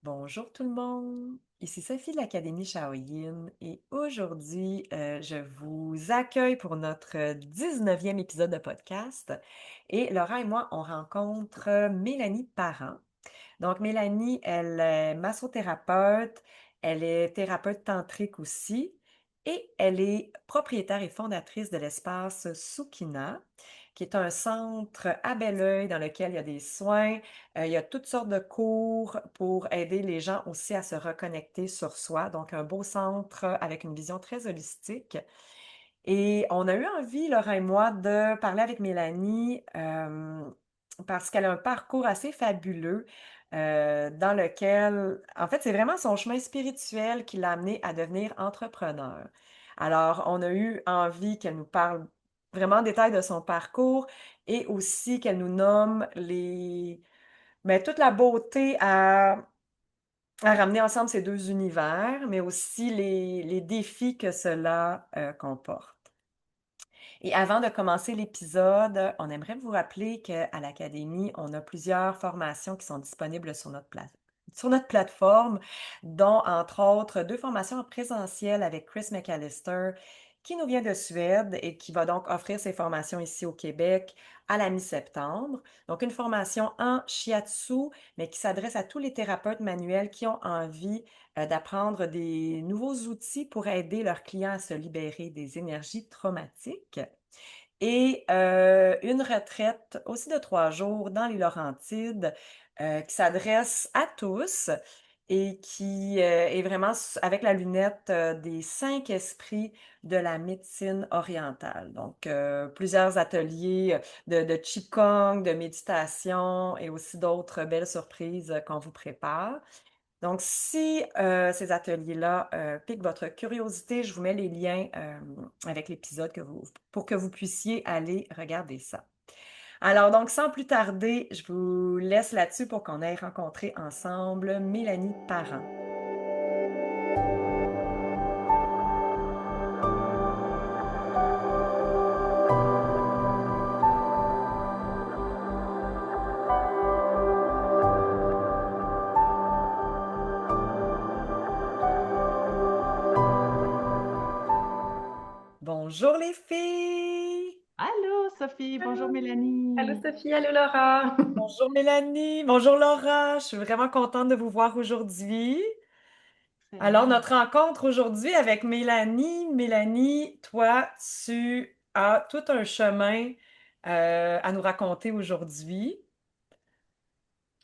Bonjour tout le monde, ici Sophie de l'Académie Shaoyin et aujourd'hui, je vous accueille pour notre 19e épisode de podcast et Laura et moi, on rencontre Mélanie Parent. Donc Mélanie, elle est massothérapeute, elle est thérapeute tantrique aussi et elle est propriétaire et fondatrice de l'espace Sukina, qui est un centre à Belleuil dans lequel il y a des soins, il y a toutes sortes de cours pour aider les gens aussi à se reconnecter sur soi. Donc un beau centre avec une vision très holistique. Et on a eu envie, Laura et moi, de parler avec Mélanie parce qu'elle a un parcours assez fabuleux dans lequel, en fait, c'est vraiment son chemin spirituel qui l'a amené à devenir entrepreneur. Alors, on a eu envie qu'elle nous parle vraiment en détail de son parcours et aussi qu'elle nous nomme toute la beauté à ramener ensemble ces deux univers, mais aussi les défis que cela comporte. Et avant de commencer l'épisode, on aimerait vous rappeler qu'à l'Académie, on a plusieurs formations qui sont disponibles sur notre plateforme, dont entre autres deux formations en présentiel avec Chris McAllister, qui nous vient de Suède et qui va donc offrir ses formations ici au Québec à la mi-septembre. Donc une formation en shiatsu, mais qui s'adresse à tous les thérapeutes manuels qui ont envie d'apprendre des nouveaux outils pour aider leurs clients à se libérer des énergies traumatiques. Et une retraite aussi de 3 jours dans les Laurentides qui s'adresse à tous et qui est vraiment avec la lunette des 5 esprits de la médecine orientale. Donc, plusieurs ateliers de Qigong, de méditation et aussi d'autres belles surprises qu'on vous prépare. Donc, si ces ateliers-là piquent votre curiosité, je vous mets les liens avec l'épisode pour que vous puissiez aller regarder ça. Alors, donc, sans plus tarder, je vous laisse là-dessus pour qu'on aille rencontrer ensemble Mélanie Parent. Bonjour les filles! Allô, Sophie, bonjour Allô, allô Mélanie. Sophie, allô Laura. Bonjour Mélanie! Bonjour Laura! Je suis vraiment contente de vous voir aujourd'hui. Alors, Excellent. notre rencontre aujourd'hui avec Mélanie. Mélanie, toi, tu as tout un chemin à nous raconter aujourd'hui.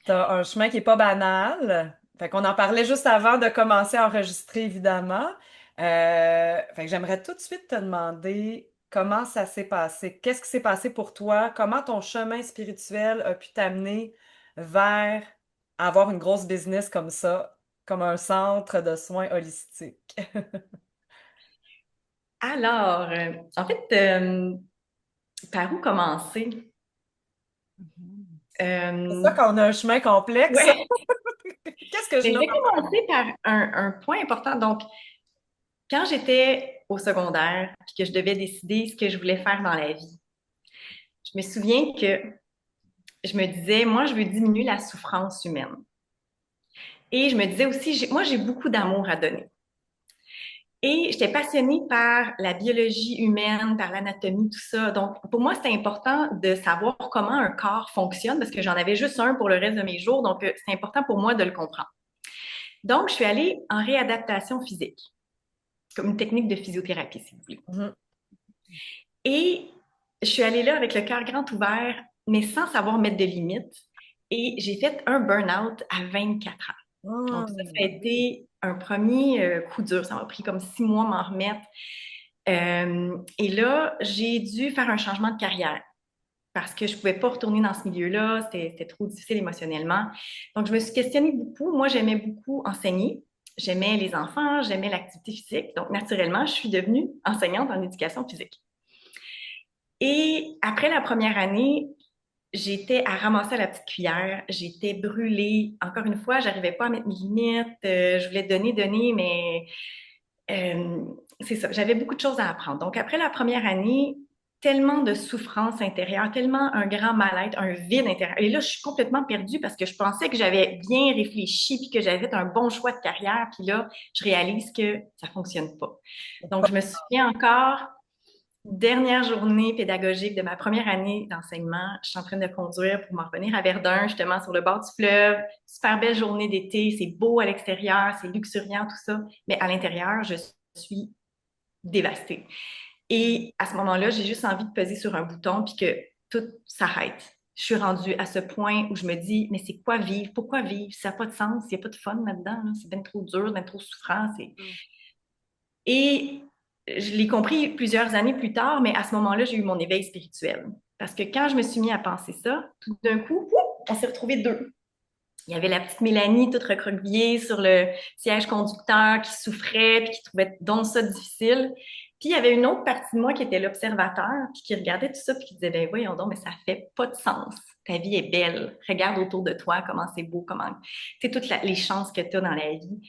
Tu as un chemin qui n'est pas banal. Fait qu'on en parlait juste avant de commencer à enregistrer, évidemment. Fait que j'aimerais tout de suite te demander comment ça s'est passé. Qu'est-ce qui s'est passé pour toi? Comment ton chemin spirituel a pu t'amener vers avoir une grosse business comme ça, comme un centre de soins holistiques? Alors, en fait, par où commencer? Mhm. C'est ça Euh, qu'on a un chemin complexe. ouais, Qu'est-ce que je mais je nomme vais en premier? commencer par un point important. Donc, quand j'étais au secondaire, puis que je devais décider ce que je voulais faire dans la vie, je me souviens que je me disais, moi, je veux diminuer la souffrance humaine. Et je me disais aussi, moi, j'ai beaucoup d'amour à donner. Et j'étais passionnée par la biologie humaine, par l'anatomie, tout ça. Donc, pour moi, c'était important de savoir comment un corps fonctionne parce que j'en avais juste un pour le reste de mes jours. Donc, c'est important pour moi de le comprendre. Donc, je suis allée en réadaptation physique, comme une technique de physiothérapie, si vous voulez. Mhm. Et je suis allée là avec le cœur grand ouvert, mais sans savoir mettre de limites. Et j'ai fait un burn-out à 24 ans. Donc, ça a Hmm. été un premier coup dur. Ça m'a pris comme 6 mois à m'en remettre. Et là, j'ai dû faire un changement de carrière parce que je ne pouvais pas retourner dans ce milieu-là. C'était trop difficile émotionnellement. Donc, je me suis questionnée beaucoup. Moi, j'aimais beaucoup enseigner. J'aimais les enfants, j'aimais l'activité physique. Donc, naturellement, je suis devenue enseignante en éducation physique. Et après la première année, j'étais à ramasser à la petite cuillère. J'étais brûlée. Encore une fois, j'arrivais pas à mettre mes limites. Je voulais donner, donner, mais euh, c'est ça. J'avais beaucoup de choses à apprendre. Donc, après la première année, tellement de souffrance intérieure, tellement un grand mal-être, un vide intérieur. Et là, je suis complètement perdue parce que je pensais que j'avais bien réfléchi puis que j'avais fait un bon choix de carrière. Puis là, je réalise que ça fonctionne pas. Donc, je me souviens encore, dernière journée pédagogique de ma première année d'enseignement, je suis en train de conduire pour m'en revenir à Verdun, justement sur le bord du fleuve. Super belle journée d'été, c'est beau à l'extérieur, c'est luxuriant, tout ça. Mais à l'intérieur, je suis dévastée. Et à ce moment-là, j'ai juste envie de peser sur un bouton puis que tout s'arrête. Je suis rendue à ce point où je me dis, mais c'est quoi vivre? Pourquoi vivre? Ça n'a pas de sens, il n'y a pas de fun là-dedans. Là. C'est bien trop dur, bien trop souffrant. Et je l'ai compris plusieurs années plus tard, mais à ce moment-là, j'ai eu mon éveil spirituel. Parce que quand je me suis mis à penser ça, tout d'un coup, on s'est retrouvés deux. Il y avait la petite Mélanie toute recroquevillée sur le siège conducteur qui souffrait puis qui trouvait donc ça difficile. Puis il y avait une autre partie de moi qui était l'observateur puis qui regardait tout ça puis qui disait ben voyons donc mais ça fait pas de sens. Ta vie est belle. Regarde autour de toi comment c'est beau, comment tu sais toutes les chances que tu as dans la vie.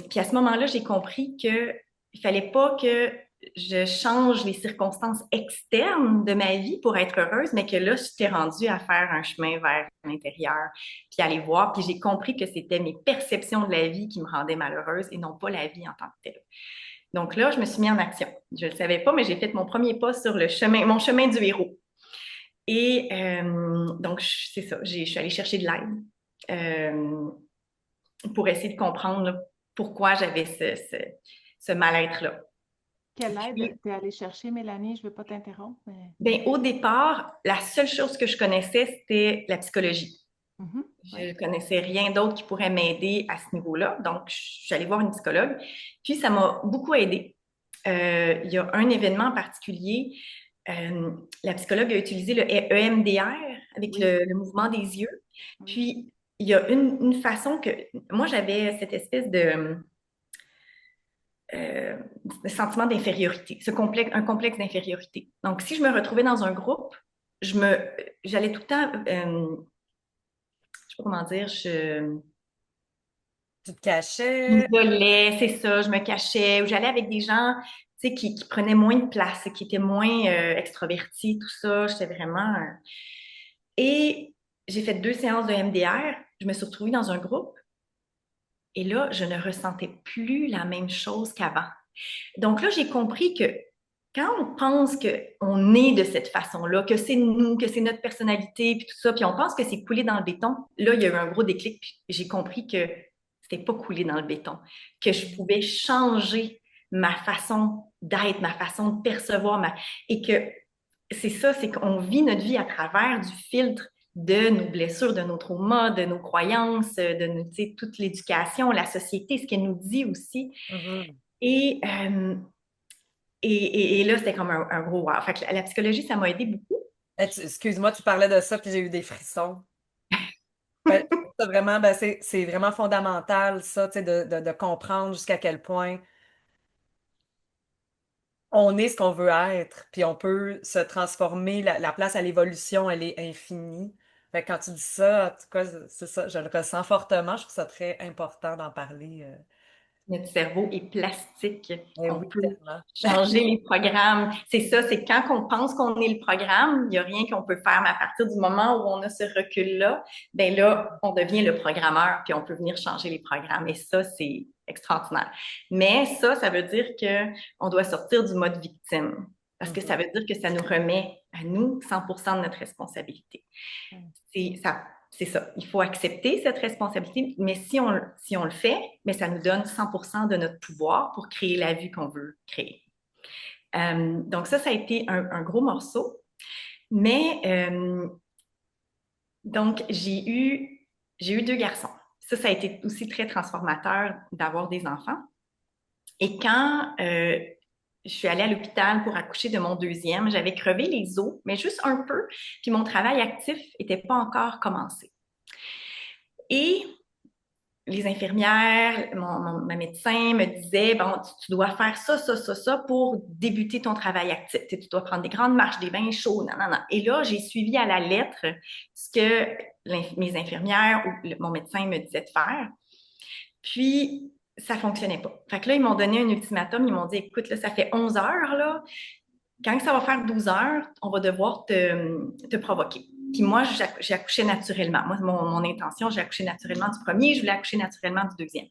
Puis à ce moment-là, j'ai compris que il fallait pas que je change les circonstances externes de ma vie pour être heureuse, mais que là, j'étais rendue à faire un chemin vers l'intérieur, puis aller voir. Puis j'ai compris que c'était mes perceptions de la vie qui me rendaient malheureuse et non pas la vie en tant que telle. Donc là, je me suis mis en action. Je ne le savais pas, mais j'ai fait mon premier pas sur le chemin, mon chemin du héros. Et donc, c'est ça, je suis allée chercher de l'aide pour essayer de comprendre là, pourquoi j'avais ce mal-être-là. Quelle Puis, aide t'es allée chercher, Mélanie? Je ne veux pas t'interrompre, mais... ben, au départ, la seule chose que je connaissais, c'était la psychologie. Je Oui. ne connaissais rien d'autre qui pourrait m'aider à ce niveau-là. Donc, je suis allée voir une psychologue. Puis, ça m'a beaucoup aidée. Il y a un événement en particulier. La psychologue a utilisé le EMDR avec Oui. le mouvement des yeux. Oui. Puis, il y a une façon que... Moi, j'avais cette espèce euh, sentiment d'infériorité, un complexe d'infériorité. Donc, si je me retrouvais dans un groupe, j'allais tout le temps, je sais pas comment dire, je Tu te cachais? m'isolais, c'est ça, je me cachais, ou j'allais avec des gens, tu sais, qui prenaient moins de place, qui étaient moins extrovertis, tout ça. J'étais vraiment. Et j'ai fait 2 séances de MDR. Je me suis retrouvée dans un groupe. Et là, je ne ressentais plus la même chose qu'avant. Donc là, j'ai compris que quand on pense qu'on est de cette façon-là, que c'est nous, que c'est notre personnalité, puis tout ça, puis on pense que c'est coulé dans le béton, là, il y a eu un gros déclic, puis j'ai compris que c'était pas coulé dans le béton, que je pouvais changer ma façon d'être, ma façon de percevoir, et que c'est ça, c'est qu'on vit notre vie à travers du filtre de nos blessures, de nos traumas, de nos croyances, de tu sais, toute l'éducation, la société, ce qu'elle nous dit aussi. Mhm. Et, euh, et là, c'était comme un gros wow. Fait que la psychologie, ça m'a aidé beaucoup. Excuse-moi, tu parlais de ça, puis j'ai eu des frissons. Ben, ça vraiment, ben, c'est vraiment fondamental, ça, tu sais, de comprendre jusqu'à quel point on est ce qu'on veut être, puis on peut se transformer. La place à l'évolution, elle est infinie. Fait que quand tu dis ça, en tout cas, c'est ça, je le ressens fortement. Je trouve ça très important d'en parler. Notre cerveau est plastique. Eh On oui, peut tellement. changer les programmes. C'est ça, c'est quand on pense qu'on est le programme, il n'y a rien qu'on peut faire. Mais à partir du moment où on a ce recul-là, ben là, on devient le programmeur, puis on peut venir changer les programmes. Et ça, c'est extraordinaire. Mais ça veut dire qu'on doit sortir du mode victime. Parce que ça Mhm. veut dire que ça nous remet à nous 100% de notre responsabilité. C'est ça. Il faut accepter cette responsabilité, mais si on le fait, mais ça nous donne 100% de notre pouvoir pour créer la vie qu'on veut créer. Donc ça a été un gros morceau. Mais donc, j'ai eu 2 garçons. Ça a été aussi très transformateur d'avoir des enfants. Et quand je suis allée à l'hôpital pour accoucher de mon deuxième, j'avais crevé les os, mais juste un peu, puis mon travail actif n'était pas encore commencé. Et les infirmières, ma médecin me disait, bon, tu dois faire ça pour débuter ton travail actif. Tu dois prendre des grandes marches, des bains chauds, non, non, non. Et là, j'ai suivi à la lettre ce que mes infirmières ou mon médecin me disait de faire. Puis, ça fonctionnait pas. Fait que là, ils m'ont donné un ultimatum. Ils m'ont dit, écoute, là, ça fait 11 heures, là. quand ça va faire 12 heures, on va devoir te provoquer. Puis moi, j'ai accouché naturellement. Moi, mon intention, j'ai accouché naturellement du premier, je voulais accoucher naturellement du deuxième.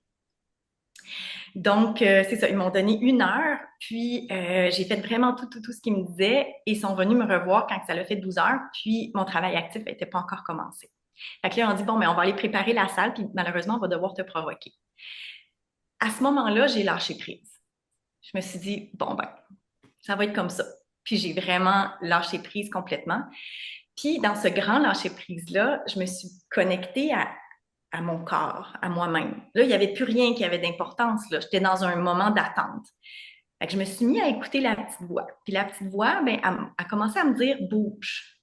Donc, c'est ça, ils m'ont donné 1 heure, puis j'ai fait vraiment tout ce qu'ils me disaient et ils sont venus me revoir quand ça l'a fait 12 heures, puis mon travail actif n'était pas encore commencé. Fait que là, on dit, bon, mais on va aller préparer la salle, puis malheureusement, on va devoir te provoquer. À ce moment-là, j'ai lâché prise. Je me suis dit, bon, ben, ça va être comme ça. Puis j'ai vraiment lâché prise complètement. Puis dans ce grand lâcher-prise-là, je me suis connectée à mon corps, à moi-même. Là, il n'y avait plus rien qui avait d'importance. Là. J'étais dans un moment d'attente. Fait que je me suis mis à écouter la petite voix. Puis la petite voix, ben, elle a commencé à me dire bouge.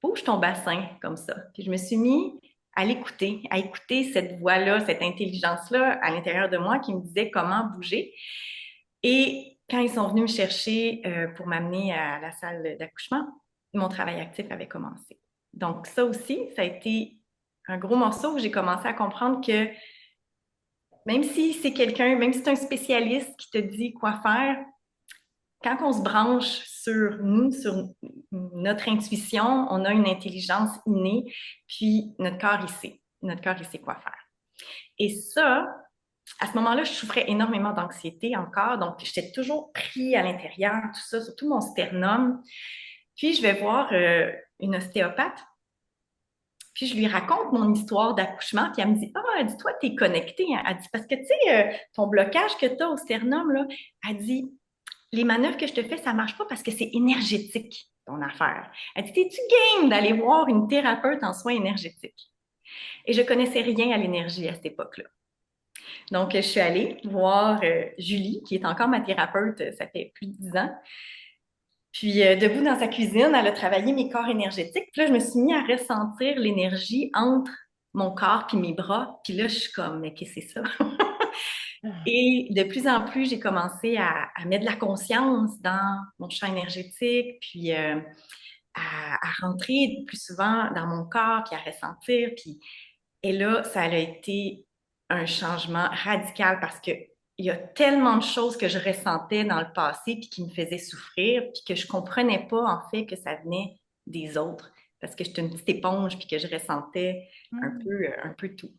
Bouge ton bassin comme ça. Puis je me suis mis à l'écouter, à écouter cette voix-là, cette intelligence-là à l'intérieur de moi qui me disait comment bouger. Et quand ils sont venus me chercher pour m'amener à la salle d'accouchement, mon travail actif avait commencé. Donc ça aussi, ça a été un gros morceau où j'ai commencé à comprendre que même si c'est quelqu'un, même si c'est un spécialiste qui te dit quoi faire, quand on se branche sur nous, sur notre intuition, on a une intelligence innée, puis notre corps, il sait. Notre corps, il sait quoi faire. Et ça, à ce moment-là, je souffrais énormément d'anxiété encore, donc j'étais toujours pris à l'intérieur, tout ça, surtout mon sternum. Puis je vais voir une ostéopathe, puis je lui raconte mon histoire d'accouchement, puis elle me dit, ah, dis-toi, t'es connectée. Hein. Elle dit, parce que tu sais, ton blocage que t'as au sternum, là, elle dit, les manœuvres que je te fais, ça marche pas parce que c'est énergétique, ton affaire. Elle dit, t'es-tu game d'aller voir une thérapeute en soins énergétiques? Et je connaissais rien à l'énergie à cette époque-là. Donc, je suis allée voir Julie, qui est encore ma thérapeute, ça fait plus de 10 ans. Puis, debout dans sa cuisine, elle a travaillé mes corps énergétiques. Puis là, je me suis mis à ressentir l'énergie entre mon corps puis mes bras. Puis là, je suis comme, mais qu'est-ce que c'est ça? Et de plus en plus, j'ai commencé à mettre de la conscience dans mon champ énergétique, puis à rentrer plus souvent dans mon corps, puis à ressentir. Puis, et là, ça a été un changement radical parce que il y a tellement de choses que je ressentais dans le passé puis qui me faisaient souffrir puis que je comprenais pas en fait que ça venait des autres parce que j'étais une petite éponge puis que je ressentais un peu tout.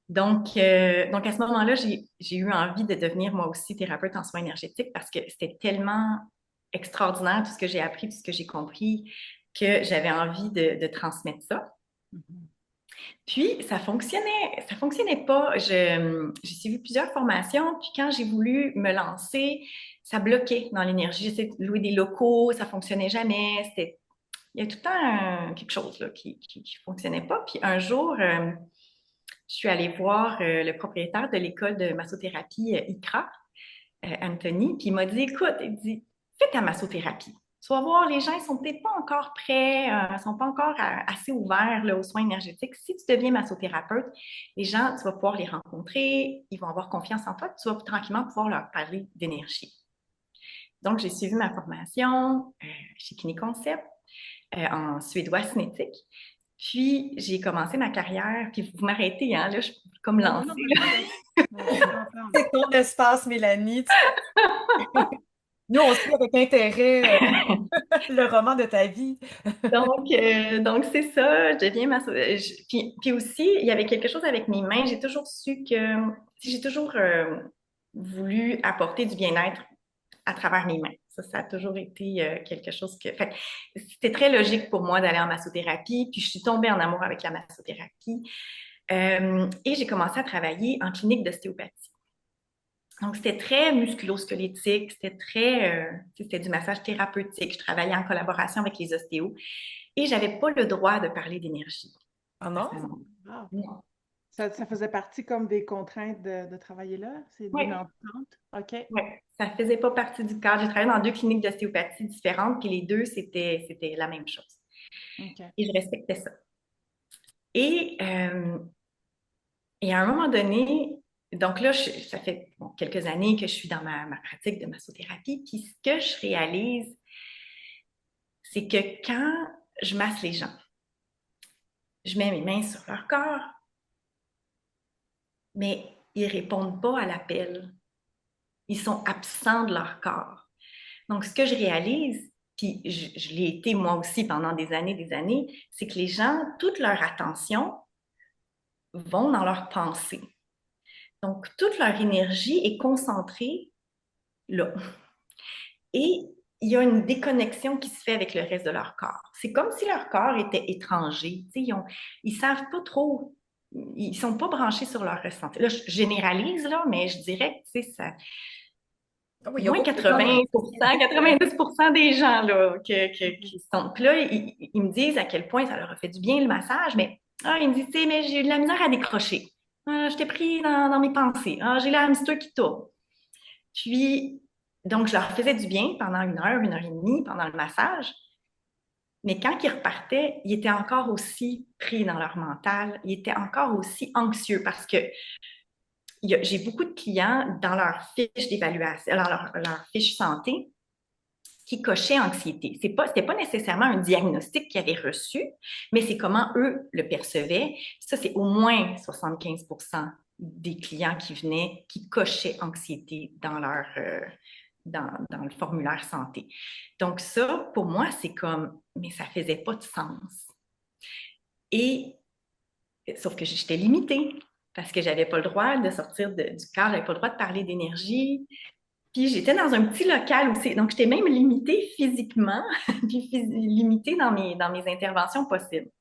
Donc à ce moment-là, j'ai eu envie de devenir moi aussi thérapeute en soins énergétiques parce que c'était tellement extraordinaire tout ce que j'ai appris, tout ce que j'ai compris que j'avais envie de transmettre ça. Puis, ça fonctionnait pas. J'ai suivi plusieurs formations, puis quand j'ai voulu me lancer, ça bloquait dans l'énergie. J'essayais de louer des locaux, ça fonctionnait jamais. Il y a tout le temps quelque chose là, qui fonctionnait pas. Puis un jour, je suis allée voir le propriétaire de l'école de massothérapie ICRA, Anthony, puis il m'a dit, écoute, il dit, fais ta massothérapie. Tu vas voir, les gens ne sont peut-être pas encore prêts, ne sont pas encore assez ouverts là, aux soins énergétiques. Si tu deviens massothérapeute, les gens, tu vas pouvoir les rencontrer, ils vont avoir confiance en toi, tu vas tranquillement pouvoir leur parler d'énergie. Donc, j'ai suivi ma formation chez Kinéconcept en suédois cinétique. Puis, j'ai commencé ma carrière, puis vous m'arrêtez, hein, là, je suis comme lancée. C'est ton espace, Mélanie. Nous, on suit avec intérêt le roman de ta vie. Donc c'est ça, je deviens puis aussi, il y avait quelque chose avec mes mains. J'ai toujours su que j'ai toujours voulu apporter du bien-être à travers mes mains. Ça a toujours été quelque chose que... Fait, c'était très logique pour moi d'aller en massothérapie, puis je suis tombée en amour avec la massothérapie. Et j'ai commencé à travailler en clinique d'ostéopathie. Donc, c'était très musculo-squelettique, c'était du massage thérapeutique. Je travaillais en collaboration avec les ostéos et j'avais pas le droit de parler d'énergie. Ah non? Wow. Non. Ça faisait partie comme des contraintes de travailler là? C'est Oui, d'une entente? OK. ça faisait pas partie du cadre. J'ai travaillé dans 2 cliniques d'ostéopathie différentes, puis les deux, c'était la même chose. OK. Et je respectais ça. Et, et à un moment donné, donc là, ça fait quelques années que je suis dans ma pratique de massothérapie, puis ce que je réalise, c'est que quand je masse les gens, je mets mes mains sur leur corps, mais ils répondent pas à l'appel. Ils sont absents de leur corps. Donc, ce que je réalise, puis je l'ai été moi aussi pendant des années, c'est que les gens, toute leur attention vont dans leur pensée. Donc, toute leur énergie est concentrée là. Et il y a une déconnexion qui se fait avec le reste de leur corps. C'est comme si leur corps était étranger. Ils savent pas trop, ils sont pas branchés sur leur ressenti. Là, je généralise, là, mais je dirais que ça, Ah oui, au il y a moins beaucoup de gens dans 80%, 90% des gens là, qui sont. Puis là, ils me disent à quel point ça leur a fait du bien le massage, mais ils me disent, tu sais, mais j'ai eu de la misère à décrocher. Je t'ai pris dans mes pensées. J'ai le hamster qui tourne. Puis, donc, je leur faisais du bien pendant 1 heure et demie, pendant le massage. Mais quand ils repartaient, ils étaient encore aussi pris dans leur mental, ils étaient encore aussi anxieux parce que j'ai beaucoup de clients dans leur fiche d'évaluation, dans leur fiche santé, qui cochaient anxiété. C'était pas nécessairement un diagnostic qu'ils avaient reçu, mais c'est comment eux le percevaient. Ça, c'est au moins 75% des clients qui venaient qui cochaient anxiété dans le formulaire santé. Donc ça, pour moi, c'est comme, mais ça faisait pas de sens. Et, sauf que j'étais limitée parce que j'avais pas le droit de sortir du cadre, j'avais pas le droit de parler d'énergie. Puis j'étais dans un petit local aussi, donc j'étais même limitée physiquement, puis limitée dans mes interventions possibles.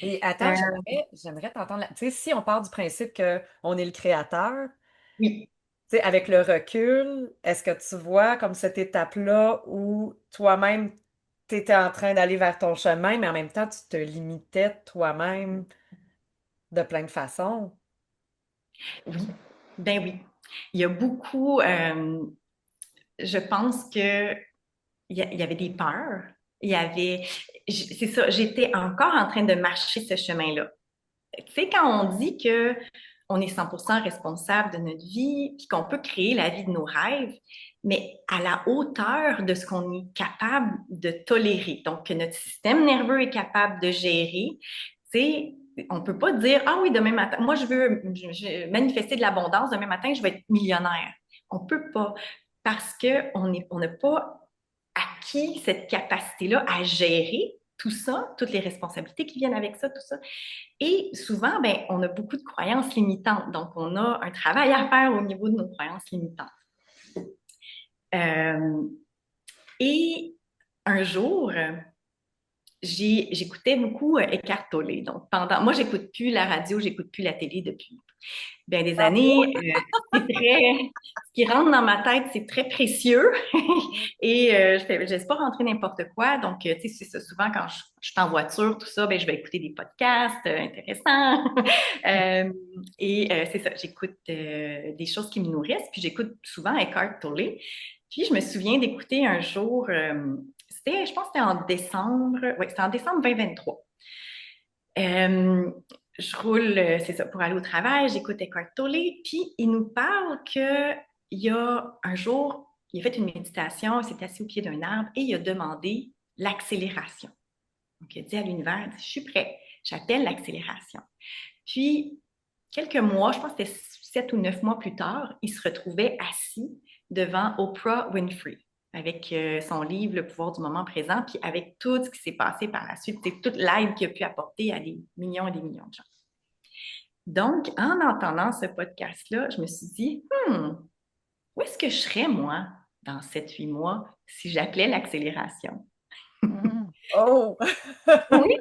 Et attends, Euh, j'aimerais t'entendre. Tu sais, si on part du principe qu'on est le créateur, oui, tu sais, avec le recul, est-ce que tu vois comme cette étape-là où toi-même, tu étais en train d'aller vers ton chemin, mais en même temps, tu te limitais toi-même de plein de façons? oui, ben oui. Il y a beaucoup, je pense que il y avait des peurs. Il y avait, c'est ça, j'étais encore en train de marcher ce chemin-là. Tu sais, quand on dit que on est 100% responsable de notre vie, puis qu'on peut créer la vie de nos rêves, mais à la hauteur de ce qu'on est capable de tolérer. Donc, que notre système nerveux est capable de gérer. Tu sais, on peut pas dire, ah oui, demain matin, moi, je veux manifester de l'abondance, demain matin, je vais être millionnaire. On peut pas, parce on n'a pas acquis cette capacité-là à gérer tout ça, toutes les responsabilités qui viennent avec ça, tout ça. Et souvent, ben, on a beaucoup de croyances limitantes. Donc, on a un travail à faire au niveau de nos croyances limitantes. Euh, et un jour, j'écoutais beaucoup Eckhart Tolle. Donc, moi, j'écoute plus la radio, j'écoute plus la télé depuis bien des années. Ce qui rentre dans ma tête, c'est très précieux. Et je laisse pas rentrer n'importe quoi. Donc, tu sais, c'est ça. Souvent, quand je suis en voiture, tout ça, ben, je vais écouter des podcasts intéressants. C'est ça, j'écoute des choses qui me nourrissent. Puis, j'écoute souvent Eckhart Tolle. Puis, je me souviens d'écouter un jour, je pense que c'était en décembre, oui, c'était en décembre 2023. Je roule, c'est ça, pour aller au travail, j'écoute Eckhart Tolle, puis il nous parle qu'il y a un jour, il a fait une méditation, il s'est assis au pied d'un arbre et il a demandé l'accélération. Donc, il a dit à l'univers, je suis prêt, j'appelle l'accélération. Puis, quelques mois, je pense que c'était 7 ou 9 mois plus tard, il se retrouvait assis devant Oprah Winfrey avec son livre Le pouvoir du moment présent, puis avec tout ce qui s'est passé par la suite, c'est toute l'aide qu'il a pu apporter à des millions et des millions de gens. Donc, en entendant ce podcast-là, je me suis dit, où est-ce que je serais, moi, dans 7 8 mois, si j'appelais l'accélération? Oh! Oui,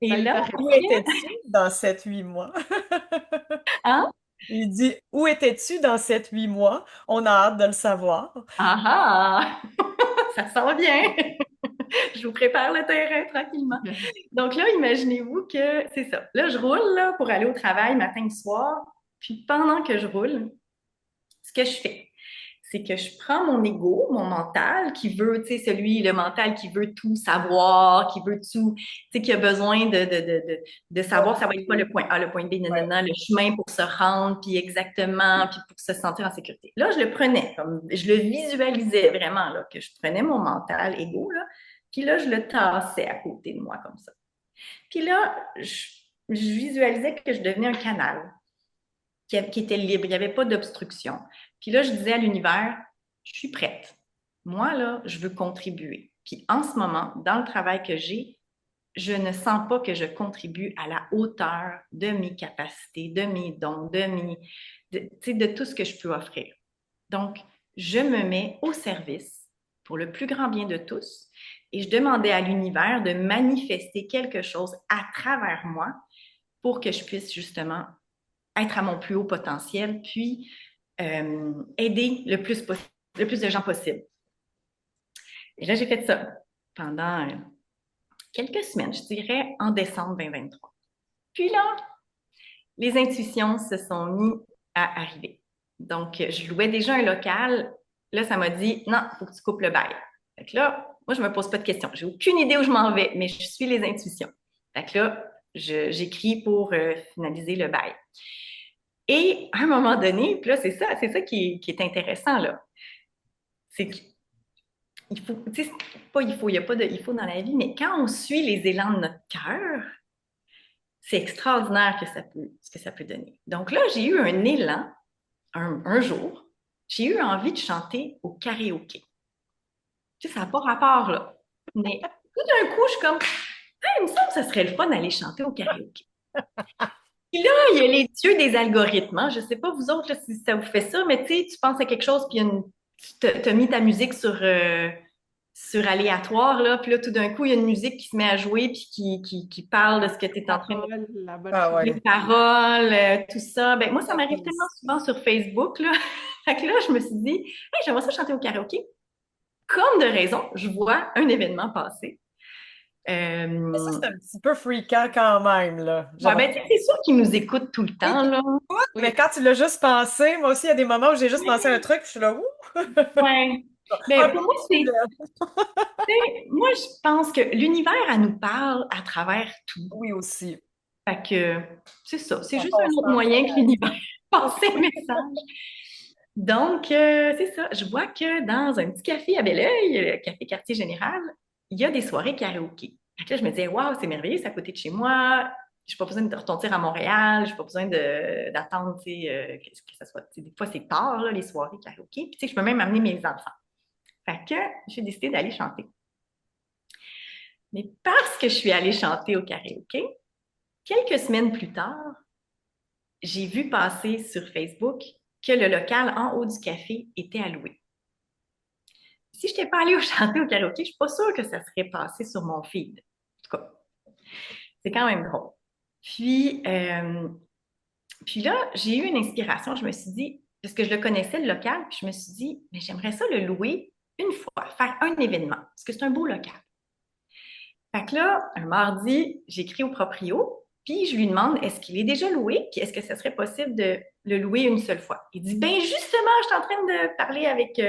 Et ça lui là, paraît. Où étais-tu dans 7 8 mois? hein? Il dit, où étais-tu dans 7 8 mois? On a hâte de le savoir. Ah ah! Ça sent bien! Je vous prépare le terrain tranquillement. Donc là, imaginez-vous que c'est ça. Là, je roule là, pour aller au travail matin et soir. Puis pendant que je roule, ce que je fais, c'est que je prends mon ego, mon mental, qui veut, tu sais, le mental qui veut tout savoir, qui veut tout, tu sais, qui a besoin de savoir ça va être quoi le point A, le point B, Ouais. nanana, le chemin pour se rendre, puis exactement, puis pour se sentir en sécurité. Là, je le prenais, comme je le visualisais vraiment, là, que je prenais mon mental ego, là, puis là, je le tassais à côté de moi comme ça. Puis là, je visualisais que je devenais un canal qui était libre, il n'y avait pas d'obstruction. Puis là, je disais à l'univers, je suis prête. moi, là, je veux contribuer. Puis en ce moment, dans le travail que j'ai, je ne sens pas que je contribue à la hauteur de mes capacités, de mes dons, de tout ce que je peux offrir. Donc, je me mets au service pour le plus grand bien de tous et je demandais à l'univers de manifester quelque chose à travers moi pour que je puisse justement être à mon plus haut potentiel, puis aider le plus de gens possible. Et là, j'ai fait ça pendant quelques semaines, je dirais en décembre 2023. Puis là, les intuitions se sont mises à arriver. Donc, je louais déjà un local. Là, ça m'a dit, non, il faut que tu coupes le bail. Fait que là, moi, je me pose pas de questions. J'ai aucune idée où je m'en vais, mais je suis les intuitions. Fait que là, j'écris pour finaliser le bail. Et à un moment donné, puis là, c'est ça qui est intéressant, là. C'est qu'il faut, tu sais, pas il faut, il n'y a pas de il faut dans la vie, mais quand on suit les élans de notre cœur, c'est extraordinaire ce que ça peut donner. Donc là, j'ai eu un élan, un jour, j'ai eu envie de chanter au karaoké. Tu sais, ça n'a pas rapport, là. Mais tout d'un coup, je suis comme, hey, il me semble que ça serait le fun d'aller chanter au karaoké. Puis là, il y a les dieux des algorithmes. Hein. Je ne sais pas, vous autres, là, si ça vous fait ça, mais tu sais, tu penses à quelque chose, puis tu as mis ta musique sur aléatoire, là, puis là, tout d'un coup, il y a une musique qui se met à jouer, puis qui parle de ce que tu es en train de... La bonne Ah chose. ouais. Les paroles, tout ça. Ben, moi, ça m'arrive tellement souvent sur Facebook, là. Fait que là, je me suis dit, hey, j'aimerais ça chanter au karaoké. Comme de raison, je vois un événement passer. Mais ça, c'est un petit peu freakant quand même, là. Ouais, ben, c'est sûr qu'ils nous écoutent tout le Oui, temps, là. Oui. mais quand tu l'as juste pensé, moi aussi, il y a des moments où j'ai juste pensé à un truc, puis je suis là, ouh! Ouais. Un Ben, peu pour moi, plus, là. moi, je pense que l'univers, elle nous parle à travers tout. Oui, aussi. Fait que, c'est ça. C'est La juste un autre moyen que l'univers passe un message. Donc, c'est ça. Je vois que dans un petit café à Belleuil, le café Quartier Général, il y a des soirées karaoké. Fait que là, je me disais, waouh, c'est merveilleux, c'est à côté de chez moi. Je n'ai pas besoin de retourner à Montréal, je n'ai pas besoin d'attendre, tu sais, que ça soit. Des fois, c'est tard, là, les soirées karaoké. Puis, tu sais, je peux même amener mes enfants. Fait que j'ai décidé d'aller chanter. Mais parce que je suis allée chanter au karaoké, quelques semaines plus tard, j'ai vu passer sur Facebook que le local en haut du café était à louer. Si je n'étais pas allée chanter au karaoké, je ne suis pas sûre que ça serait passé sur mon feed. En tout cas, c'est quand même drôle. Puis là, j'ai eu une inspiration. Je me suis dit, parce que je le connaissais, le local, puis je me suis dit, mais j'aimerais ça le louer une fois, faire un événement, parce que c'est un beau local. Fait que là, un mardi, j'écris au proprio, puis je lui demande, est-ce qu'il est déjà loué, puis est-ce que ça serait possible de le louer une seule fois? Il dit, ben justement, je suis en train de parler avec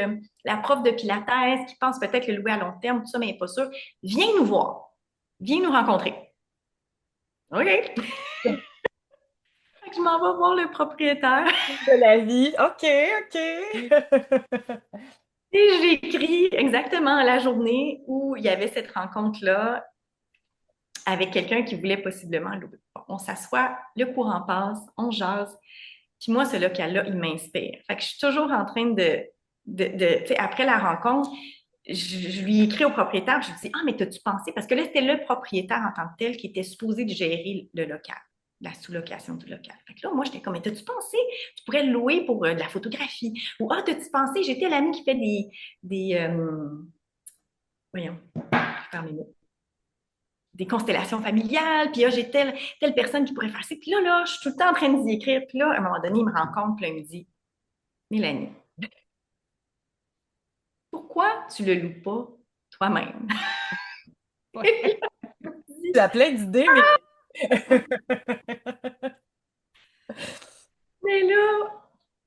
la prof de Pilates qui pense peut-être le louer à long terme, tout ça, mais elle n'est pas sûre. Viens nous voir. Viens nous rencontrer. OK. Fait que je m'en vais voir le propriétaire. De la vie. OK, OK. Et j'écris exactement la journée où il y avait cette rencontre-là avec quelqu'un qui voulait possiblement louer. Bon, on s'assoit, le courant passe, on jase. Puis moi, ce local-là, il m'inspire. Fait que je suis toujours en train tu sais, après la rencontre, je lui écris au propriétaire, je lui dis, ah, mais t'as-tu pensé? Parce que là, c'était le propriétaire en tant que tel qui était supposé de gérer le local, la sous-location du local. Fait que là, moi, j'étais comme, mais t'as-tu pensé? Tu pourrais le louer pour de la photographie. Ou, ah, t'as-tu pensé? J'étais l'ami qui fait voyons, je perds mes mots, des constellations familiales, puis là, j'ai telle personne qui pourrait faire ça. Puis là, je suis tout le temps en train d'y écrire. Puis là, à un moment donné, il me rencontre, puis là, il me dit, Mélanie, pourquoi tu le loues pas toi-même? Ouais. Tu as plein d'idées, mais Mais là,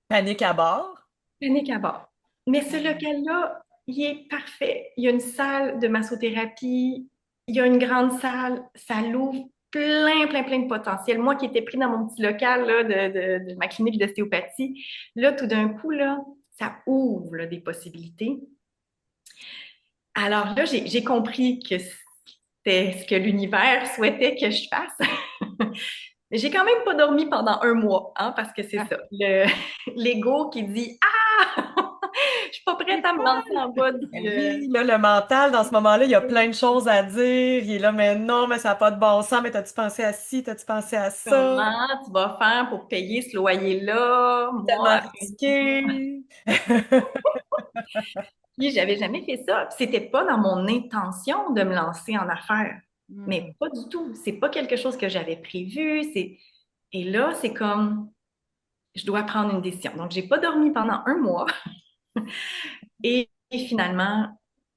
panique à bord. panique à bord. Mais ce local-là, il est parfait. Il y a une salle de massothérapie, il y a une grande salle, ça l'ouvre plein de potentiel. Moi qui étais pris dans mon petit local là, de ma clinique d'ostéopathie, là, tout d'un coup, là, ça ouvre là, des possibilités. Alors là, j'ai compris que c'était ce que l'univers souhaitait que je fasse. J'ai quand même pas dormi pendant un mois, hein, parce que c'est ça. L'ego qui dit, ah, je suis pas prête à me lancer en bas Ben oui, là, le mental, dans ce moment-là, il y a plein de choses à dire. Il est là, mais non, mais ça n'a pas de bon sens, mais t'as-tu pensé à ci, t'as-tu pensé à ça? Comment tu vas faire pour payer ce loyer-là? Tellement Moi, risqué. puis j'avais jamais fait ça. Puis c'était pas dans mon intention de me lancer en affaires. Mhm. Mais pas du tout. C'est pas quelque chose que j'avais prévu. Et là, c'est comme, je dois prendre une décision. Donc, j'ai pas dormi pendant un mois. Et finalement,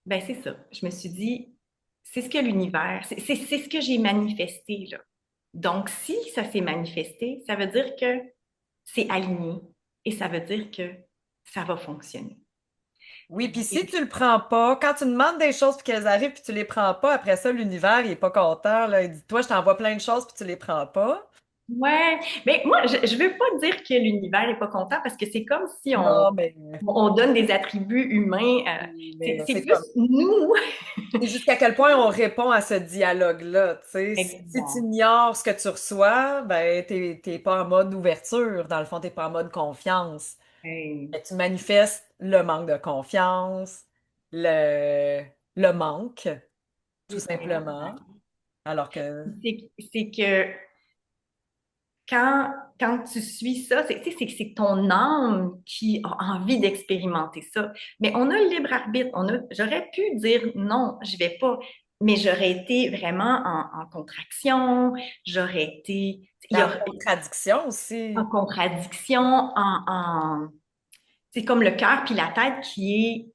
ben c'est ça. Je me suis dit, c'est ce que l'univers, c'est ce que j'ai manifesté, là. Donc, si ça s'est manifesté, ça veut dire que c'est aligné et ça veut dire que ça va fonctionner. Oui, puis si tu le prends pas, quand tu demandes des choses puis qu'elles arrivent puis tu les prends pas, après ça, l'univers, il est pas content, là. Il dit, toi, je t'envoie plein de choses puis tu les prends pas. Ouais, mais moi, je veux pas dire que l'univers est pas content parce que c'est comme si Non, on donne des attributs humains. mais C'est c'est plus comme, nous. c'est jusqu'à quel point on répond à ce dialogue-là, tu sais. Si tu Exact. ignores ce que tu reçois, ben, t'es pas en mode ouverture. Dans le fond, t'es pas en mode confiance. Hey, Et tu manifestes le manque de confiance, le, le manque, tout simplement. exact. Alors que, C'est que quand tu suis ça, tu sais, c'est ton âme qui a envie d'expérimenter ça. Mais on a le libre arbitre. J'aurais pu dire non, je vais pas, mais j'aurais été vraiment en contraction, j'aurais été il y la a, contradiction en aussi. contradiction, c'est comme le cœur puis la tête qui est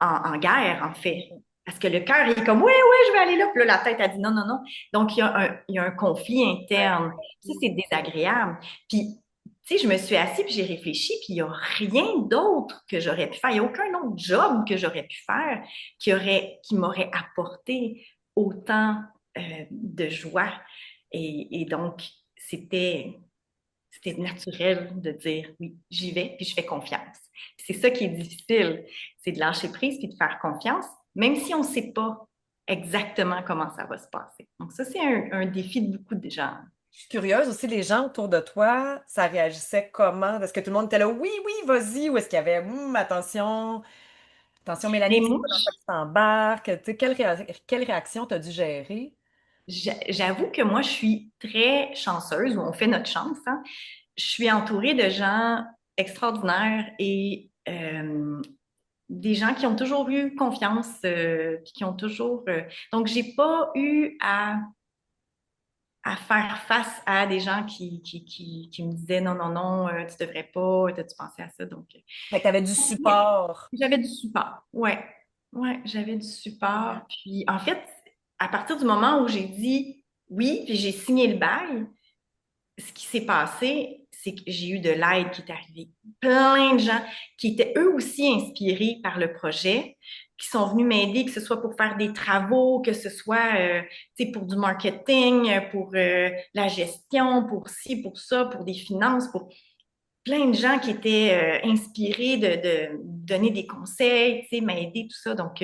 en guerre, en fait. Parce que le cœur il est comme, oui, oui, je vais aller là. Puis là, la tête a dit non, non, non. Donc, il y a un conflit Ouais. interne. Ça, c'est désagréable. Puis, tu sais, je me suis assise puis j'ai réfléchi, puis il n'y a rien d'autre que j'aurais pu faire. Il n'y a aucun autre job que j'aurais pu faire qui m'aurait apporté autant de joie. Et donc, c'était naturel de dire oui, j'y vais, puis je fais confiance. C'est ça qui est difficile, c'est de lâcher prise puis de faire confiance, même si on ne sait pas exactement comment ça va se passer. Donc ça, c'est un défi de beaucoup de gens. Je suis curieuse aussi, les gens autour de toi, ça réagissait comment? Est-ce que tout le monde était là, oui, oui, vas-y, ou est-ce qu'il y avait, attention, attention, Mélanie, Mais tu sais moi, pas dans quoi tu t'embarques? Tu sais, quelle réaction t'as dû gérer? j'avoue que moi, je suis très chanceuse, ou on fait notre chance, hein. Je suis entourée de gens extraordinaires et des gens qui ont toujours eu confiance, puis qui ont toujours... donc, j'ai pas eu à faire face à des gens qui me disaient non, non, non, tu devrais pas, t'as-tu pensé à ça? Donc, Fait que t'avais du support. j'avais du support. Ouais, ouais, j'avais du support. Puis, en fait, à partir du moment où j'ai dit oui, puis j'ai signé le bail, ce qui s'est passé, c'est que j'ai eu de l'aide qui est arrivée. Plein de gens qui étaient eux aussi inspirés par le projet, qui sont venus m'aider, que ce soit pour faire des travaux, que ce soit pour du marketing, pour la gestion, pour ci, pour ça, pour des finances, pour plein de gens qui étaient inspirés de donner des conseils, m'aider, tout ça. Donc,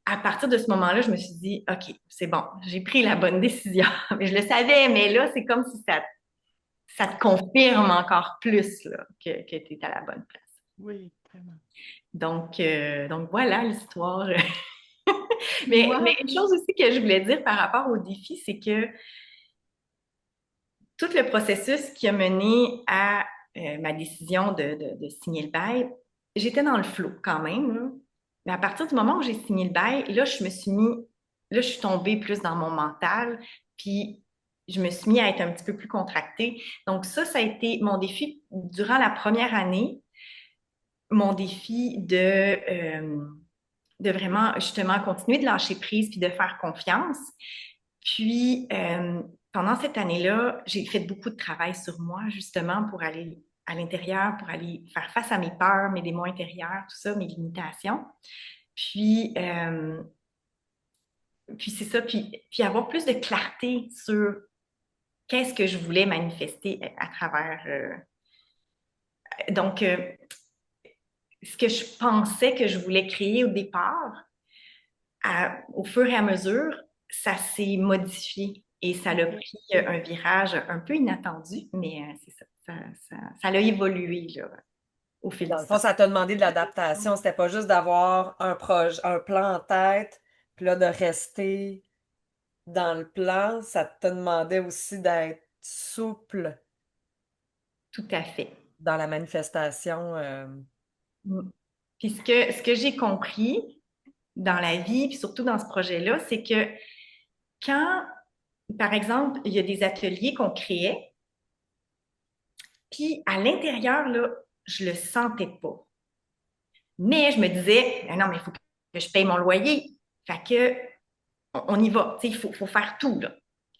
à partir de ce moment-là, je me suis dit, OK, c'est bon, j'ai pris la bonne décision. Mais je le savais, mais là, c'est comme si ça te confirme encore plus là, que tu es à la bonne place. Oui, vraiment. Donc voilà l'histoire. Puis Mais moi, une chose aussi que je voulais dire par rapport au défi, c'est que tout le processus qui a mené à ma décision de signer le bail, j'étais dans le flou quand même, là. Mais à partir du moment où j'ai signé le bail, là, je suis tombée plus dans mon mental, puis je me suis mis à être un petit peu plus contractée. Donc ça a été mon défi durant la première année, mon défi de vraiment justement continuer de lâcher prise puis de faire confiance. Puis, pendant cette année-là, j'ai fait beaucoup de travail sur moi, justement, pour aller à l'intérieur, pour aller faire face à mes peurs, mes démons intérieurs, tout ça, mes limitations. Puis, puis c'est ça, puis avoir plus de clarté sur qu'est-ce que je voulais manifester à travers. Donc, ce que je pensais que je voulais créer au départ, au fur et à mesure, ça s'est modifié et ça a pris un virage un peu inattendu, mais c'est ça, ça l'a évolué, là. au Et fil dans du le fond, temps. ça t'a demandé de l'adaptation. C'était pas juste d'avoir un projet, un plan en tête, puis là, de rester dans le plan. Ça te demandait aussi d'être souple Tout à fait. dans la manifestation. Mm. Puis ce que j'ai compris dans la vie, puis surtout dans ce projet-là, c'est que quand, par exemple, il y a des ateliers qu'on créait, puis à l'intérieur, là, je le sentais pas. Mais je me disais, non, mais il faut que je paye mon loyer. Fait que, on y va. Tu sais, il faut faire tout, là.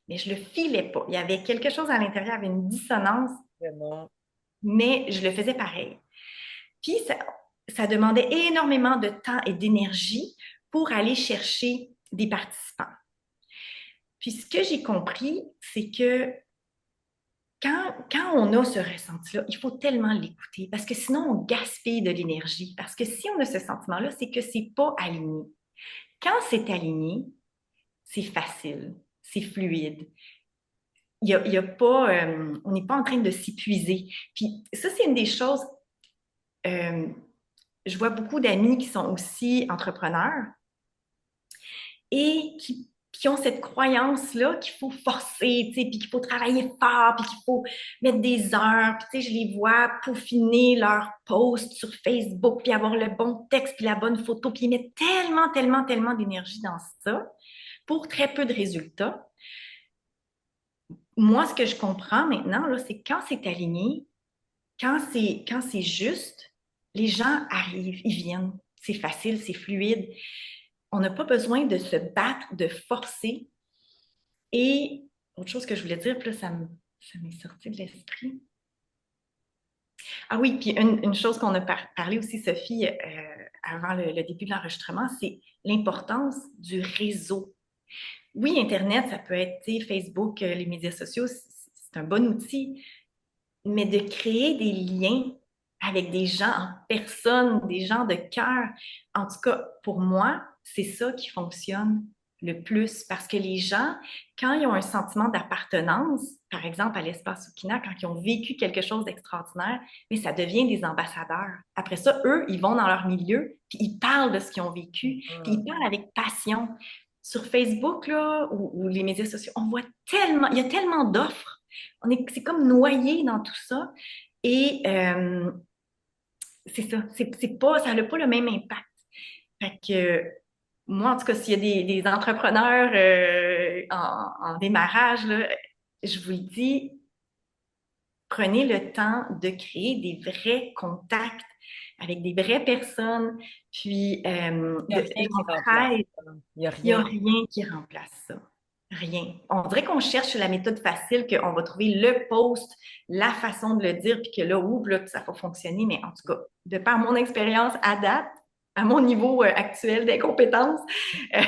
Mais je le filais pas. Il y avait quelque chose à l'intérieur, il y avait une dissonance, Vraiment. mais je le faisais pareil. Puis, ça demandait énormément de temps et d'énergie pour aller chercher des participants. Puis, ce que j'ai compris, c'est que quand on a ce ressenti-là, il faut tellement l'écouter parce que sinon, on gaspille de l'énergie. Parce que si on a ce sentiment-là, c'est que c'est pas aligné. Quand c'est aligné, c'est facile, c'est fluide. Il y a pas, on n'est pas en train de s'épuiser. Puis ça, c'est une des choses, euh, je vois beaucoup d'amis qui sont aussi entrepreneurs et qui ont cette croyance-là qu'il faut forcer, tu sais, puis qu'il faut travailler fort, puis qu'il faut mettre des heures. Puis, tu sais, je les vois peaufiner leurs posts sur Facebook, puis avoir le bon texte, puis la bonne photo, puis ils mettent tellement, tellement, tellement d'énergie dans ça pour très peu de résultats. Moi, ce que je comprends maintenant, là, c'est quand c'est aligné, quand c'est juste, les gens arrivent, ils viennent. C'est facile, c'est fluide. On n'a pas besoin de se battre, de forcer. Et autre chose que je voulais dire, puis là, ça m'est sorti de l'esprit. Ah oui, puis une chose qu'on a parlé aussi, Sophie, avant le début de l'enregistrement, c'est l'importance du réseau. Oui, Internet, ça peut être, tu sais, Facebook, les médias sociaux, c'est un bon outil, mais de créer des liens avec des gens en personne, des gens de cœur. En tout cas, pour moi, c'est ça qui fonctionne le plus parce que les gens, quand ils ont un sentiment d'appartenance, par exemple à l'espace Okina, quand ils ont vécu quelque chose d'extraordinaire, mais ça devient des ambassadeurs. Après ça, eux, ils vont dans leur milieu, puis ils parlent de ce qu'ils ont vécu, puis ils parlent avec passion. Sur Facebook là, ou les médias sociaux, on voit tellement, il y a tellement d'offres. C'est comme noyé dans tout ça. Et c'est ça, c'est pas, ça n'a pas le même impact. Fait que moi, en tout cas, s'il y a des entrepreneurs en démarrage, là, je vous le dis, prenez le temps de créer des vrais contacts avec des vraies personnes, puis Il n'y a de rien qui remplace l'entraide. ça. Il n'y a Il n'y a rien. rien qui remplace ça. Rien. On dirait qu'on cherche la méthode facile, qu'on va trouver le post, la façon de le dire, puis que là, ouf, là, ça va fonctionner. Mais en tout cas, de par mon expérience à date, à mon niveau actuel d'incompétence, euh,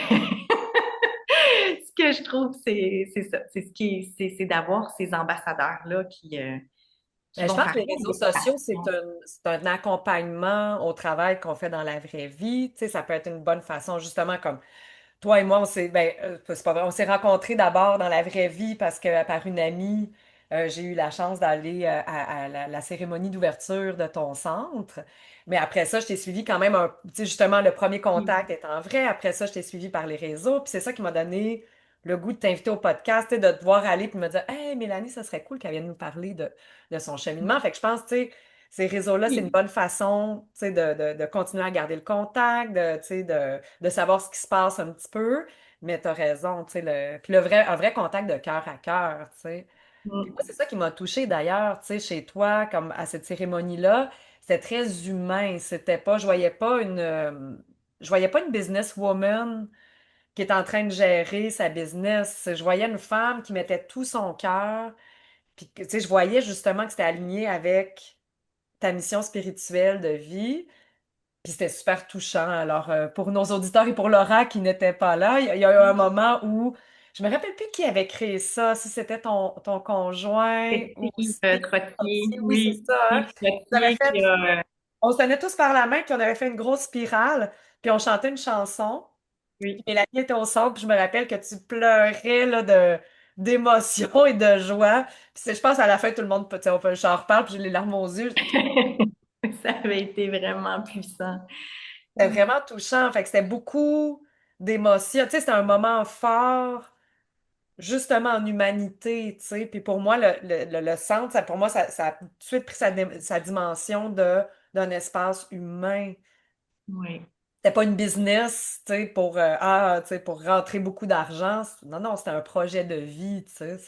ce que je trouve, c'est ça. C'est d'avoir ces ambassadeurs-là qui Mais je vont pense que faire les réseaux vivre sociaux, passion. c'est un accompagnement au travail qu'on fait dans la vraie vie. Tu sais, ça peut être une bonne façon, justement, comme toi et moi, c'est pas vrai, on s'est rencontrés d'abord dans la vraie vie parce que par une amie, j'ai eu la chance d'aller à la cérémonie d'ouverture de ton centre. Mais après ça, je t'ai suivi quand même tu sais, justement, le premier contact étant vrai. Après ça, je t'ai suivi par les réseaux. Puis c'est ça qui m'a donné le goût de t'inviter au podcast, tu sais, de te voir aller puis me dire, Hey, Mélanie, ça serait cool qu'elle vienne nous parler de son cheminement. Fait que je pense, tu sais, ces réseaux-là, c'est une Oui, bonne façon, tu sais, de continuer à garder le contact, tu sais, de savoir ce qui se passe un petit peu. Mais tu as raison, tu sais, puis un vrai contact de cœur à cœur, tu sais. Puis moi, c'est ça qui m'a touchée d'ailleurs, tu sais, chez toi, comme à cette cérémonie-là. C'était très humain. C'était pas, je voyais pas une businesswoman qui est en train de gérer sa business. Je voyais une femme qui mettait tout son cœur. Puis, tu sais, je voyais justement que c'était aligné avec ta mission spirituelle de vie. Puis c'était super touchant. Alors, pour nos auditeurs et pour Laura qui n'était pas là, il y a eu un moment où je me rappelle plus qui avait créé ça, si c'était ton conjoint c'est ou Steve si c'était Trottier, oui, c'est oui, ça, hein. Steve On avait Trottier fait, qui a, on se tenait tous par la main, puis on avait fait une grosse spirale, puis on chantait une chanson. Puis oui. Mélanie était au centre, puis je me rappelle que tu pleurais là, d'émotion et de joie. Puis je pense à la fin, tout le monde, tu sais, j'en reparle, puis j'ai les larmes aux yeux. Ça avait été vraiment puissant. C'était vraiment touchant. Fait que c'était beaucoup d'émotions. Tu sais, c'était un moment fort, justement en humanité, tu sais. Puis pour moi, le centre, pour moi, ça a tout de suite pris sa dimension d'un espace humain. Oui. C'était pas une business, tu sais, tu sais, pour rentrer beaucoup d'argent. Non, non, c'était un projet de vie, tu sais.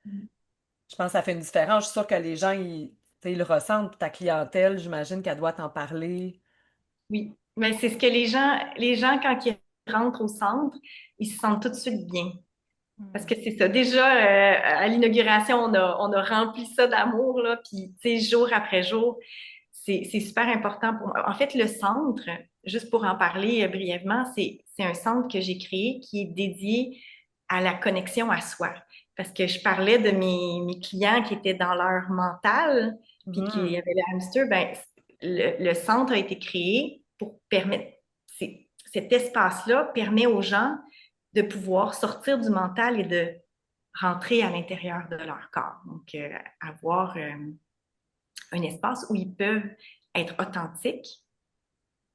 Je pense que ça fait une différence. Je suis sûre que les gens, tu sais, ils le ressentent. Puis ta clientèle, j'imagine qu'elle doit t'en parler. Oui, mais c'est ce que les gens, quand ils rentrent au centre, ils se sentent tout de suite bien. Parce que c'est ça. Déjà, à l'inauguration, on a rempli ça d'amour, là, puis, tu sais, jour après jour, c'est super important pour moi. En fait, le centre, juste pour en parler brièvement, c'est un centre que j'ai créé qui est dédié à la connexion à soi. Parce que je parlais de mes clients qui étaient dans leur mental, puis qui Mhm. avaient le hamster, ben, le centre a été créé pour permettre, cet espace-là permet aux gens de pouvoir sortir du mental et de rentrer à l'intérieur de leur corps. Donc, avoir un espace où ils peuvent être authentiques,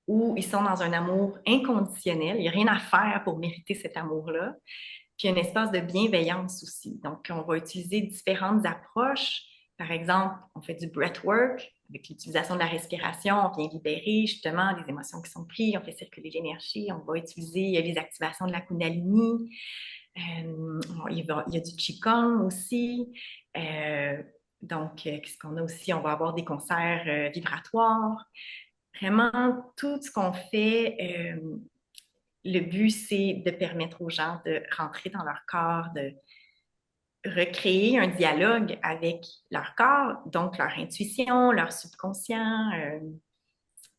où ils sont dans un amour inconditionnel. Il n'y a rien à faire pour mériter cet amour-là. Puis un espace de bienveillance aussi. Donc, on va utiliser différentes approches. Par exemple, on fait du breathwork avec l'utilisation de la respiration. On vient libérer justement les émotions qui sont prises. On fait circuler l'énergie. On va utiliser les activations de la Kundalini. Il y a du Qigong aussi. Donc, qu'est-ce qu'on a aussi? On va avoir des concerts vibratoires. Vraiment, tout ce qu'on fait, le but, c'est de permettre aux gens de rentrer dans leur corps, de recréer un dialogue avec leur corps, donc leur intuition, leur subconscient,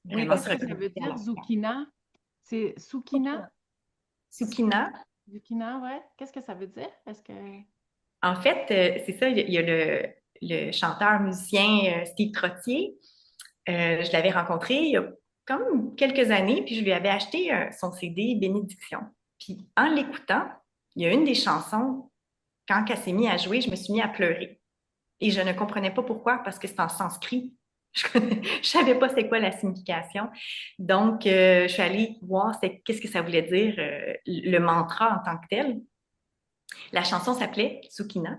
Oui, vraiment qu'est-ce se que ça veut reconnecter à dire, leur corps. zucchina? C'est Sukina? Sukina, Zucchina, ouais. Qu'est-ce que ça veut dire? Est-ce que... en fait, c'est ça, il y a le chanteur musicien Steve Trottier. Je l'avais rencontré il y a comme quelques années, puis je lui avais acheté son CD Bénédiction. Puis en l'écoutant, il y a une des chansons, quand elle s'est mise à jouer, je me suis mis à pleurer. Et je ne comprenais pas pourquoi, parce que c'est en sanskrit. Je savais pas c'est quoi la signification. Donc, je suis allée voir qu'est-ce que ça voulait dire, le mantra en tant que tel. La chanson s'appelait Sukhina.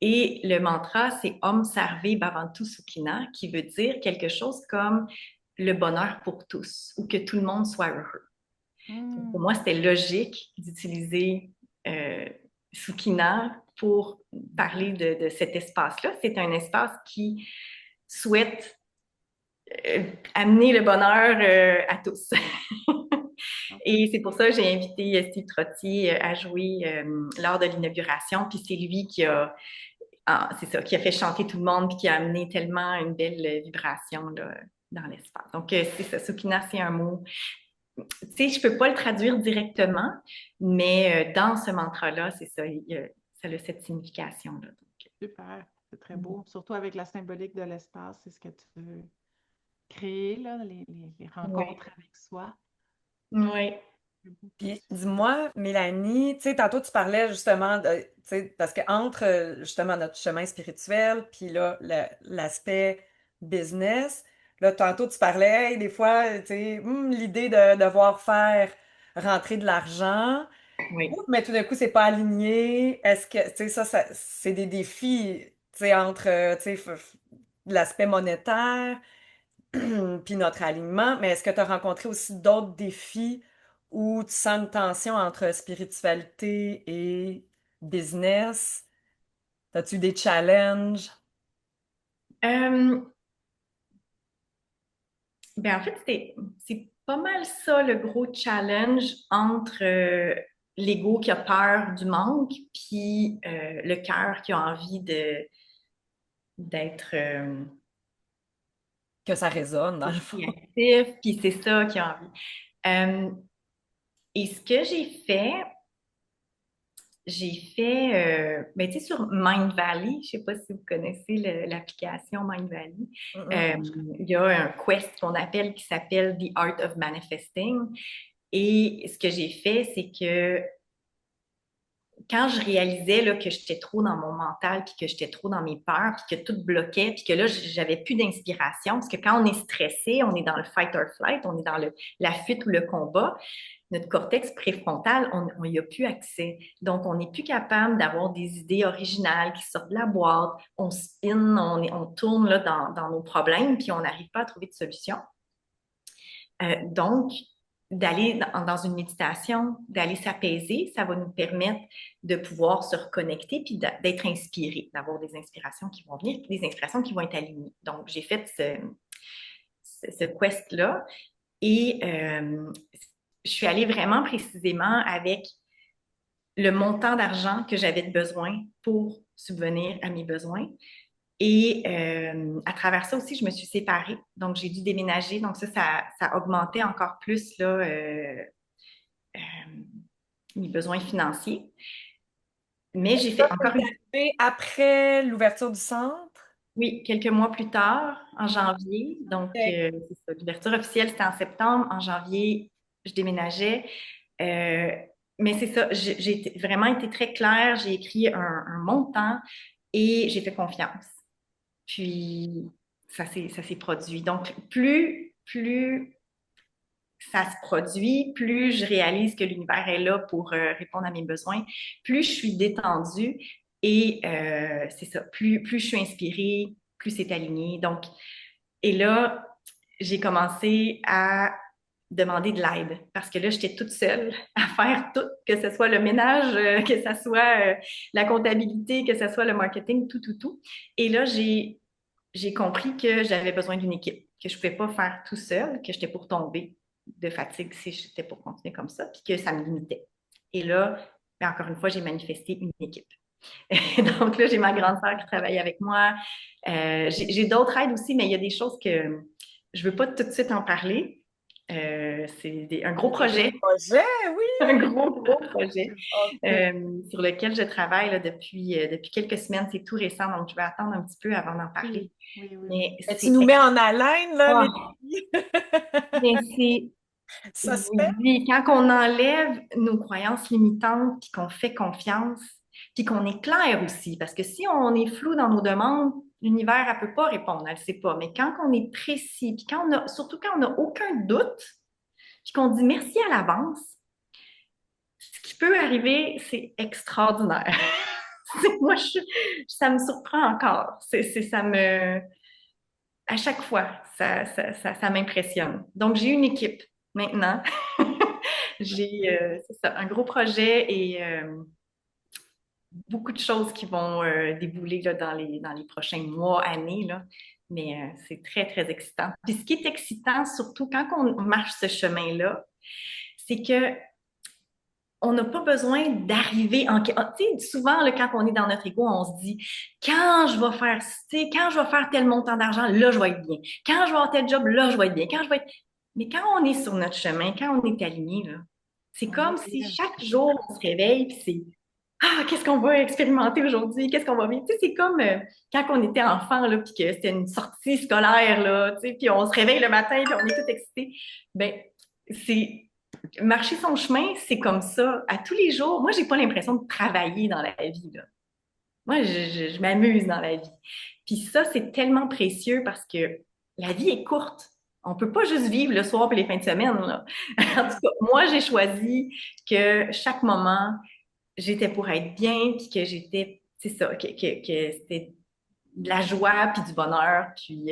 Et le mantra, c'est Om Sarve Bhavantu Sukhina, qui veut dire quelque chose comme le bonheur pour tous, ou que tout le monde soit heureux. Donc, pour Hmm. moi, c'était logique d'utiliser euh, Sukhina pour parler de cet espace-là. C'est un espace qui souhaite amener le bonheur à tous. Et c'est pour ça que j'ai invité Steve Trottier à jouer lors de l'inauguration. Puis c'est lui c'est ça, qui a fait chanter tout le monde puis qui a amené tellement une belle vibration là, dans l'espace. Donc, c'est ça, Sukhina, c'est un mot. Tu sais, je peux pas le traduire directement, mais dans ce mantra-là, c'est ça, ça a cette signification-là. Super, c'est très beau. Surtout avec la symbolique de l'espace, c'est ce que tu veux créer, là, les Oui, rencontres avec soi. oui, C'est beau. Puis dis-moi, Mélanie, tu sais, tantôt tu parlais justement de, tu sais, parce que entre justement notre chemin spirituel, puis là, l'aspect business, là, tantôt tu parlais, hey, des fois, tu sais, l'idée de devoir faire rentrer de l'argent, oui. mais tout d'un coup, c'est pas aligné. Est-ce que, tu sais, c'est des défis, tu sais, entre, tu sais, l'aspect monétaire puis notre alignement, mais est-ce que tu as rencontré aussi d'autres défis où tu sens une tension entre spiritualité et business? As-tu eu des challenges? Euh, Ben, en fait, c'est pas mal ça le gros challenge entre l'ego qui a peur du manque, puis le cœur qui a envie d'être Que ça résonne, dans le fond. créatif, puis c'est ça qui a envie. Euh, et ce que j'ai fait, ben, tu sais, sur Mind Valley, je sais pas si vous connaissez l'application Mind Valley, Mm-mm. euh, il y a un quest qu'on appelle qui s'appelle The Art of Manifesting. Et ce que j'ai fait, c'est que quand je réalisais là, que j'étais trop dans mon mental, puis que j'étais trop dans mes peurs, puis que tout bloquait, puis que là, j'avais plus d'inspiration, parce que quand on est stressé, on est dans le fight or flight, on est dans la fuite ou le combat, notre cortex préfrontal, on n'y a plus accès. Donc, on n'est plus capable d'avoir des idées originales qui sortent de la boîte, on spin, on tourne là, dans nos problèmes, puis on n'arrive pas à trouver de solution. Donc, d'aller dans une méditation, d'aller s'apaiser, ça va nous permettre de pouvoir se reconnecter puis d'être inspiré, d'avoir des inspirations qui vont venir, des inspirations qui vont être alignées. Donc, j'ai fait ce quest-là et je suis allée vraiment précisément avec le montant d'argent que j'avais besoin pour subvenir à mes besoins. Et à travers ça aussi, je me suis séparée. Donc, j'ai dû déménager. Donc, ça augmentait encore plus là, euh, mes besoins financiers. Mais j'ai fait encore une... arrivé après l'ouverture du centre? Oui, quelques mois plus tard, en janvier. Donc, Ok. c'est ça. L'ouverture officielle, c'était en septembre. En janvier, je déménageais. Euh, mais c'est ça, j'ai vraiment été très claire. J'ai écrit un montant et j'ai fait confiance. Puis, ça s'est produit. Donc, plus ça se produit, plus je réalise que l'univers est là pour répondre à mes besoins, plus je suis détendue et c'est ça, plus je suis inspirée, plus c'est aligné. Donc, et là, j'ai commencé à demander de l'aide parce que là, j'étais toute seule à faire tout, que ce soit le ménage, que ce soit la comptabilité, que ce soit le marketing, tout. Et là, j'ai compris que j'avais besoin d'une équipe, que je ne pouvais pas faire tout seul, que j'étais pour tomber de fatigue si j'étais pour continuer comme ça, puis que ça me limitait. Et là, ben, encore une fois, j'ai manifesté une équipe. Donc là, j'ai ma grande sœur qui travaille avec moi. J'ai d'autres aides aussi, mais il y a des choses que je ne veux pas tout de suite en parler. C'est un gros projet, Projet, oui! un gros projet Ok. sur lequel je travaille là, depuis quelques semaines. C'est tout récent, donc je vais attendre un petit peu avant d'en parler. Oui. Mais Mais tu c'est nous mets en haleine, là, extra. Mélanie. Mais c'est Suspect. oui, quand on enlève nos croyances limitantes, puis qu'on fait confiance, puis qu'on est clair aussi, parce que si on est flou dans nos demandes, l'univers, elle peut pas répondre, elle ne sait pas. Mais quand on est précis, puis surtout quand on n'a aucun doute, puis qu'on dit merci à l'avance, ce qui peut arriver, c'est extraordinaire. Moi, ça me surprend encore. À chaque fois, ça m'impressionne. Donc, j'ai une équipe maintenant. J'ai c'est ça, un gros projet et beaucoup de choses qui vont débouler là, dans les prochains mois, années. Là. Mais c'est très, très excitant. Puis ce qui est excitant, surtout quand on marche ce chemin-là, c'est que on n'a pas besoin d'arriver en... Tu sais, souvent, là, quand on est dans notre ego, on se dit, quand je vais faire, tu sais, quand je vais faire tel montant d'argent, là, je vais être bien. Quand je vais avoir tel job, là, je vais être bien. Quand je vais être... Mais quand on est sur notre chemin, quand on est aligné, là, c'est On comme est si libre. chaque jour, on se réveille, puis c'est, ah, qu'est-ce qu'on va expérimenter aujourd'hui? Qu'est-ce qu'on va vivre? Tu sais, c'est comme quand on était enfant, là, puis que c'était une sortie scolaire, là, tu sais, puis on se réveille le matin, puis on est tout excité. Ben, c'est marcher son chemin, c'est comme ça. À tous les jours, moi, j'ai pas l'impression de travailler dans la vie, là. Moi, je m'amuse dans la vie. Puis ça, c'est tellement précieux parce que la vie est courte. On peut pas juste vivre le soir et les fins de semaine, là. En tout cas, moi, j'ai choisi que chaque moment, j'étais pour être bien, puis que j'étais, c'est ça, que c'était de la joie, puis du bonheur, puis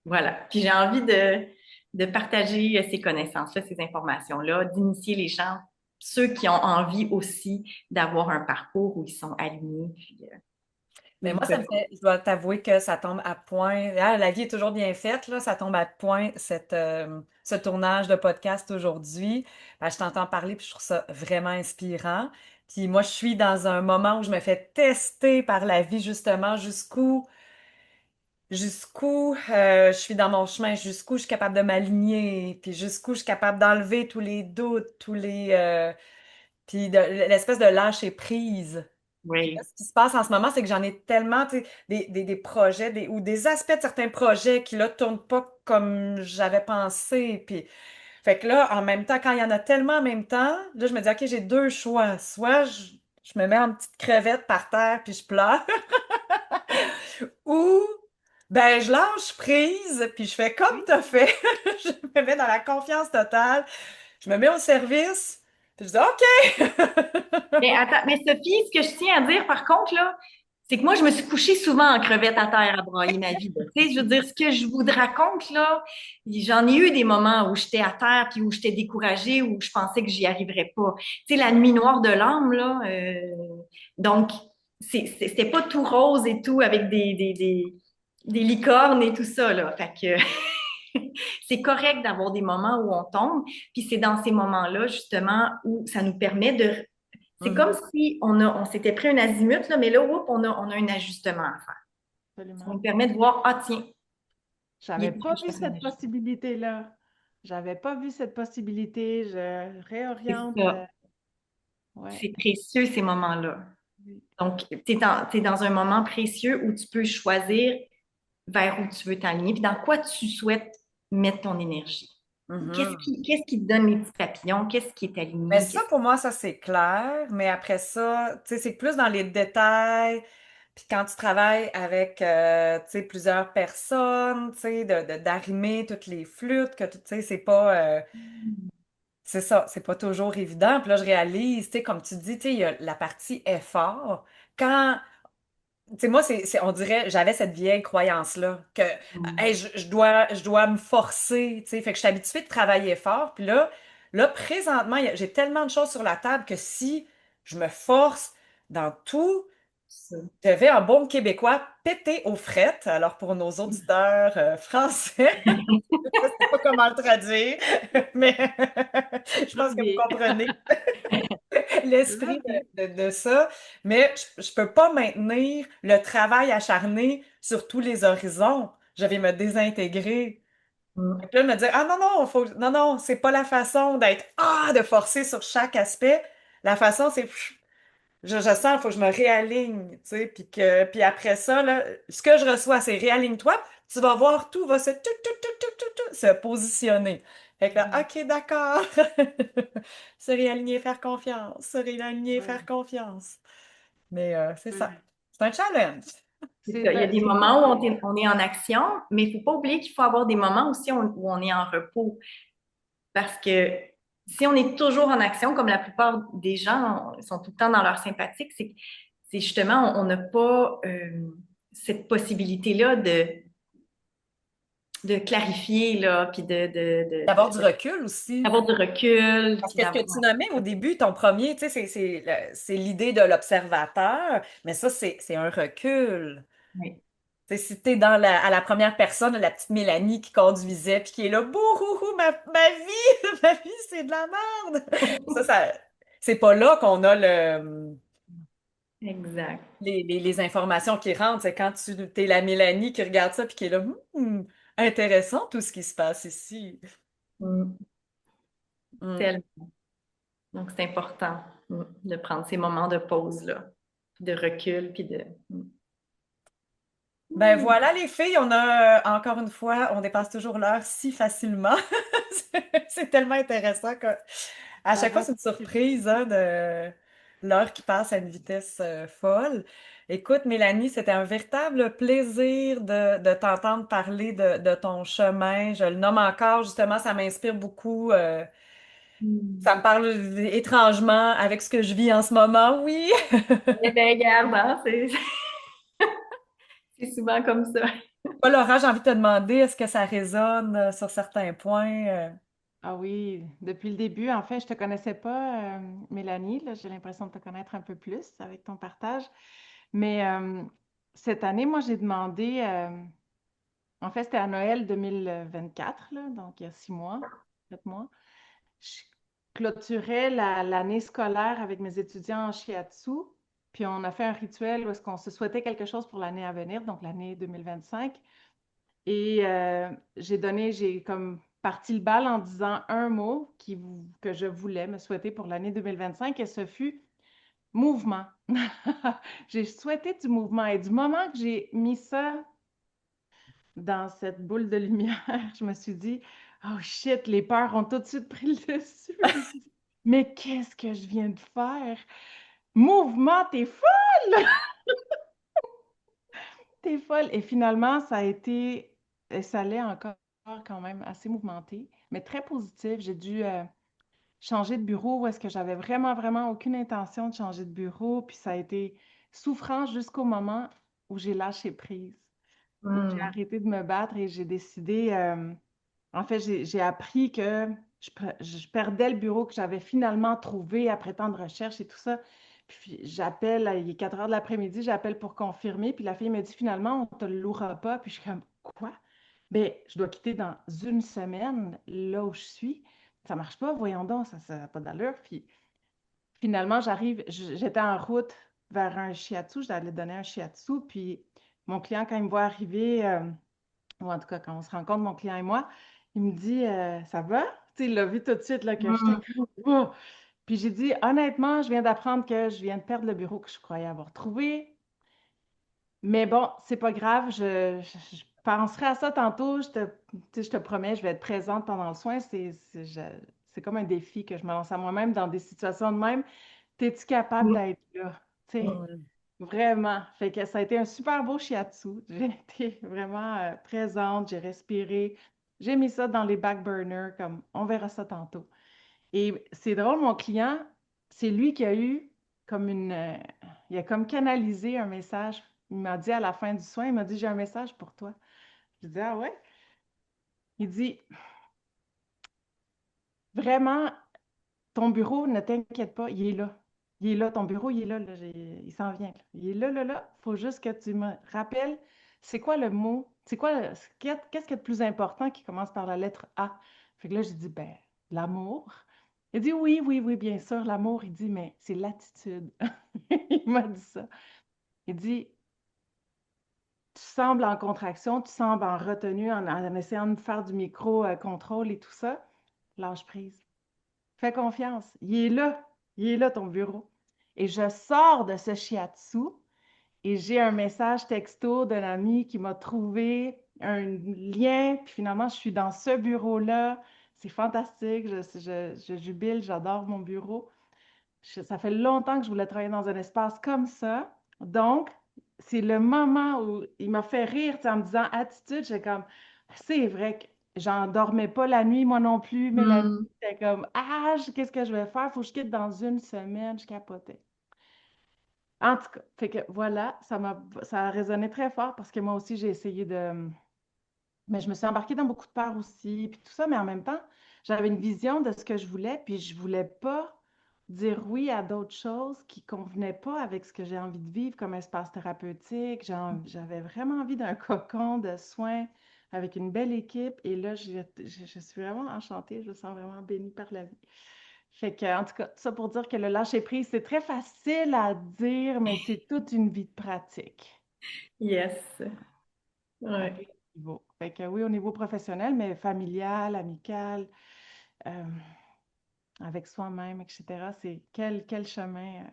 voilà. Puis j'ai envie de partager ces connaissances-là, ces informations-là, d'initier les gens, ceux qui ont envie aussi d'avoir un parcours où ils sont alignés, puis où Mais ils moi, ça peuvent. me fait, je dois t'avouer que ça tombe à point. Ah, la vie est toujours bien faite, là. Ça tombe à point, ce tournage de podcast aujourd'hui. Ben, je t'entends parler, puis je trouve ça vraiment inspirant. Puis moi, je suis dans un moment où je me fais tester par la vie, justement, jusqu'où je suis dans mon chemin, jusqu'où je suis capable de m'aligner, puis jusqu'où je suis capable d'enlever tous les doutes, puis l'espèce de lâcher prise. Puis là, Oui, ce qui se passe en ce moment, c'est que j'en ai tellement, tu sais, des projets ou des aspects de certains projets qui, là, tournent pas comme j'avais pensé. Puis, fait que là, en même temps, quand il y en a tellement en même temps, là, je me dis, OK, j'ai deux choix. Soit je je me mets en petite crevette par terre puis je pleure. Ou, ben, je lâche prise puis je fais comme Oui. t'as fait. Je me mets dans la confiance totale. Je me mets au service puis je dis OK. Mais attends, mais Sophie, ce que je tiens à dire par contre, là, c'est que moi, je me suis couchée souvent en crevette à terre à brailler ma vie, là. Tu sais, je veux dire, ce que je vous raconte, là, j'en ai eu des moments où j'étais à terre, puis où j'étais découragée, où je pensais que j'y arriverais pas. Tu sais, la nuit noire de l'âme, là, donc, c'était pas tout rose et tout, avec des licornes et tout ça, là. Fait que c'est correct d'avoir des moments où on tombe, puis c'est dans ces moments-là, justement, où ça nous permet de c'est comme Mhm. si on s'était pris un azimut, là, mais là, oups, on a un ajustement à faire. Ça Absolument. nous permet de voir, ah tiens, il J'avais est temps pas que je vu fasse un cette ajustement. possibilité-là. J'avais pas vu cette possibilité. Je C'est réoriente. ça. Ouais. C'est précieux, ces moments-là. Oui. Donc, t'es dans un moment précieux où tu peux choisir vers où tu veux t'aligner, puis dans quoi tu souhaites mettre ton énergie. Mhm. Qu'est-ce qui te donne les petits papillons? Qu'est-ce qui est Mais aligné? ça, pour moi, ça, c'est clair. Mais après ça, tu sais, c'est plus dans les détails. Puis quand tu travailles avec, tu sais, plusieurs personnes, tu sais, d'arrimer toutes les flûtes, que, tu sais, c'est ça, c'est pas toujours évident. Puis là, je réalise, tu sais, comme tu dis, tu sais, il y a la partie effort. Quand, tu sais, moi, on dirait, j'avais cette vieille croyance-là, que, Mm. hey, je dois me forcer, tu sais, fait que je suis habituée de travailler fort. Puis là, présentement, j'ai tellement de choses sur la table que si je me force dans tout, Ça. je vais en bon québécois péter aux frettes. Alors, pour nos auditeurs français, je sais pas comment le traduire, mais je pense Très que vous bien. comprenez Très l'esprit bien. de ça. Mais je peux pas maintenir le travail acharné sur tous les horizons. Je vais me désintégrer. Mm. Fait que là, me dire, ah non, non, non, non, c'est pas la façon de forcer sur chaque aspect. La façon, c'est, je sens, il faut que je me réaligne, tu sais, puis après ça, là, ce que je reçois, c'est réaligne-toi, tu vas voir, tout va se positionner. Fait que là, Mhm. OK, d'accord. Se réaligner, faire confiance. Se réaligner, faire Ouais. confiance. Mais c'est ça. Ouais. C'est un challenge. C'est ça. Il y a des C'est moments où beaucoup. on est en action, mais il ne faut pas oublier qu'il faut avoir des moments aussi où on est en repos. Parce que si on est toujours en action, comme la plupart des gens sont tout le temps dans leur sympathique, c'est justement, on n'a pas cette possibilité-là de clarifier, là, puis D'avoir du recul aussi. d'avoir du recul, Parce puis que ce que d'avoir... tu nommais au début, ton premier, tu sais, c'est l'idée de l'observateur, mais ça, c'est un recul. Oui. Tu sais, si t'es à la première personne, la petite Mélanie qui conduisait, puis qui est là, bouhouhou, ma vie, ma vie, c'est de la merde. C'est pas là qu'on a Exact. les informations qui rentrent. C'est quand t'es la Mélanie qui regarde ça, puis qui est là, intéressant tout ce qui se passe ici. Mm. Hmm. Tellement. Donc, c'est important de prendre ces moments de pause, là, de recul, puis de... Ben Mm. voilà les filles, on a encore une fois, on dépasse toujours l'heure si facilement. C'est tellement intéressant que à Ça chaque fois va c'est une super surprise hein, de l'heure qui passe à une vitesse folle. Écoute Mélanie, c'était un véritable plaisir de t'entendre parler de ton chemin. Je le nomme encore justement, ça m'inspire beaucoup. Mm. Ça me parle étrangement avec ce que je vis en ce moment, oui. Eh bien, regarde, hein, c'est souvent comme ça. Toi, Laura, j'ai envie de te demander, est-ce que ça résonne sur certains points? Ah oui, depuis le début, en fait, je te connaissais pas, Mélanie. Là, j'ai l'impression de te connaître un peu plus avec ton partage. Mais cette année, moi, j'ai demandé, en fait, c'était à Noël 2024, là, donc il y a 6 mois, 7 mois. Je clôturais l'année scolaire avec mes étudiants en shiatsu. Puis on a fait un rituel où est-ce qu'on se souhaitait quelque chose pour l'année à venir, donc l'année 2025. Et j'ai comme parti le bal en disant un mot que je voulais me souhaiter pour l'année 2025 et ce fut mouvement. J'ai souhaité du mouvement et du moment que j'ai mis ça dans cette boule de lumière, je me suis dit, oh shit, les peurs ont tout de suite pris le dessus. Je me suis dit, mais qu'est-ce que je viens de faire? Mouvement, t'es folle! T'es folle! Et finalement, ça a été, et ça l'est encore quand même assez mouvementé, mais très positif. J'ai dû changer de bureau où est-ce que j'avais vraiment, vraiment aucune intention de changer de bureau. Puis ça a été souffrant jusqu'au moment où j'ai lâché prise, où j'ai Hmm. arrêté de me battre et j'ai décidé, en fait, j'ai appris que je perdais le bureau que j'avais finalement trouvé après tant de recherches et tout ça. Puis j'appelle, il est 4 heures de l'après-midi, j'appelle pour confirmer. Puis la fille me dit finalement, on ne te le louera pas. Puis je suis comme, quoi? Ben, je dois quitter dans une semaine, là où je suis. Ça marche pas, voyons donc, ça n'a pas d'allure. Puis finalement, j'étais en route vers un shiatsu, j'allais donner un shiatsu. Puis mon client, quand il me voit arriver, ou en tout cas, quand on se rencontre, mon client et moi, il me dit ça va? Tu sais, il l'a vu tout de suite là, que j'étais Hmm. comme oh! Puis j'ai dit honnêtement, je viens d'apprendre que je viens de perdre le bureau que je croyais avoir trouvé. Mais bon, c'est pas grave, je penserai à ça tantôt. Tu sais, je te promets, je vais être présente pendant le soin. C'est comme un défi que je me lance à moi-même dans des situations de même. Es-tu capable d'être là? Tu sais, Mm. vraiment. Fait que ça a été un super beau shiatsu. J'ai été vraiment présente, j'ai respiré. J'ai mis ça dans les back burners, comme on verra ça tantôt. Et c'est drôle, mon client, c'est lui qui a eu comme il a comme canalisé un message. Il m'a dit à la fin du soin, il m'a dit, j'ai un message pour toi. Je dis, ah ouais? Il dit, vraiment, ton bureau, ne t'inquiète pas, il est là. Il est là, ton bureau, il est là, il s'en vient, là. Il est là, là, là. Il faut juste que tu me rappelles, c'est quoi le mot? C'est quoi, qu'est-ce qui est le plus important qui commence par la lettre A? Fait que là, j'ai dit, ben, l'amour. Il dit, oui, oui, oui, bien sûr, l'amour. Il dit, mais c'est l'attitude. Il m'a dit ça. Il dit, tu sembles en contraction, tu sembles en retenue, en essayant de faire du micro-contrôle et tout ça. Lâche prise. Fais confiance. Il est là. Il est là, ton bureau. Et je sors de ce shiatsu et j'ai un message texto d'un ami qui m'a trouvé un lien. Puis finalement, je suis dans ce bureau-là. C'est fantastique. Je jubile. J'adore mon bureau. Ça fait longtemps que je voulais travailler dans un espace comme ça. Donc, c'est le moment où il m'a fait rire, tu sais, en me disant attitude. J'ai comme, c'est vrai que j'en dormais pas la nuit, moi non plus. Mélanie, Hmm. c'était comme, ah, qu'est-ce que je vais faire? Faut que je quitte dans une semaine. Je capotais. En tout cas, fait que voilà, ça a résonné très fort parce que moi aussi, j'ai essayé de, mais je me suis embarquée dans beaucoup de peurs aussi, puis tout ça, mais en même temps, j'avais une vision de ce que je voulais, puis je voulais pas dire oui à d'autres choses qui convenaient pas avec ce que j'ai envie de vivre comme espace thérapeutique. J'avais vraiment envie d'un cocon de soins avec une belle équipe, et là, je suis vraiment enchantée, je me sens vraiment bénie par la vie. Fait que, en tout cas, ça pour dire que le lâcher-prise, c'est très facile à dire, mais c'est toute une vie de pratique Yes. à Ouais. tous les niveaux. Fait que oui, au niveau professionnel, mais familial, amical, euh, avec soi-même, etc. C'est quel chemin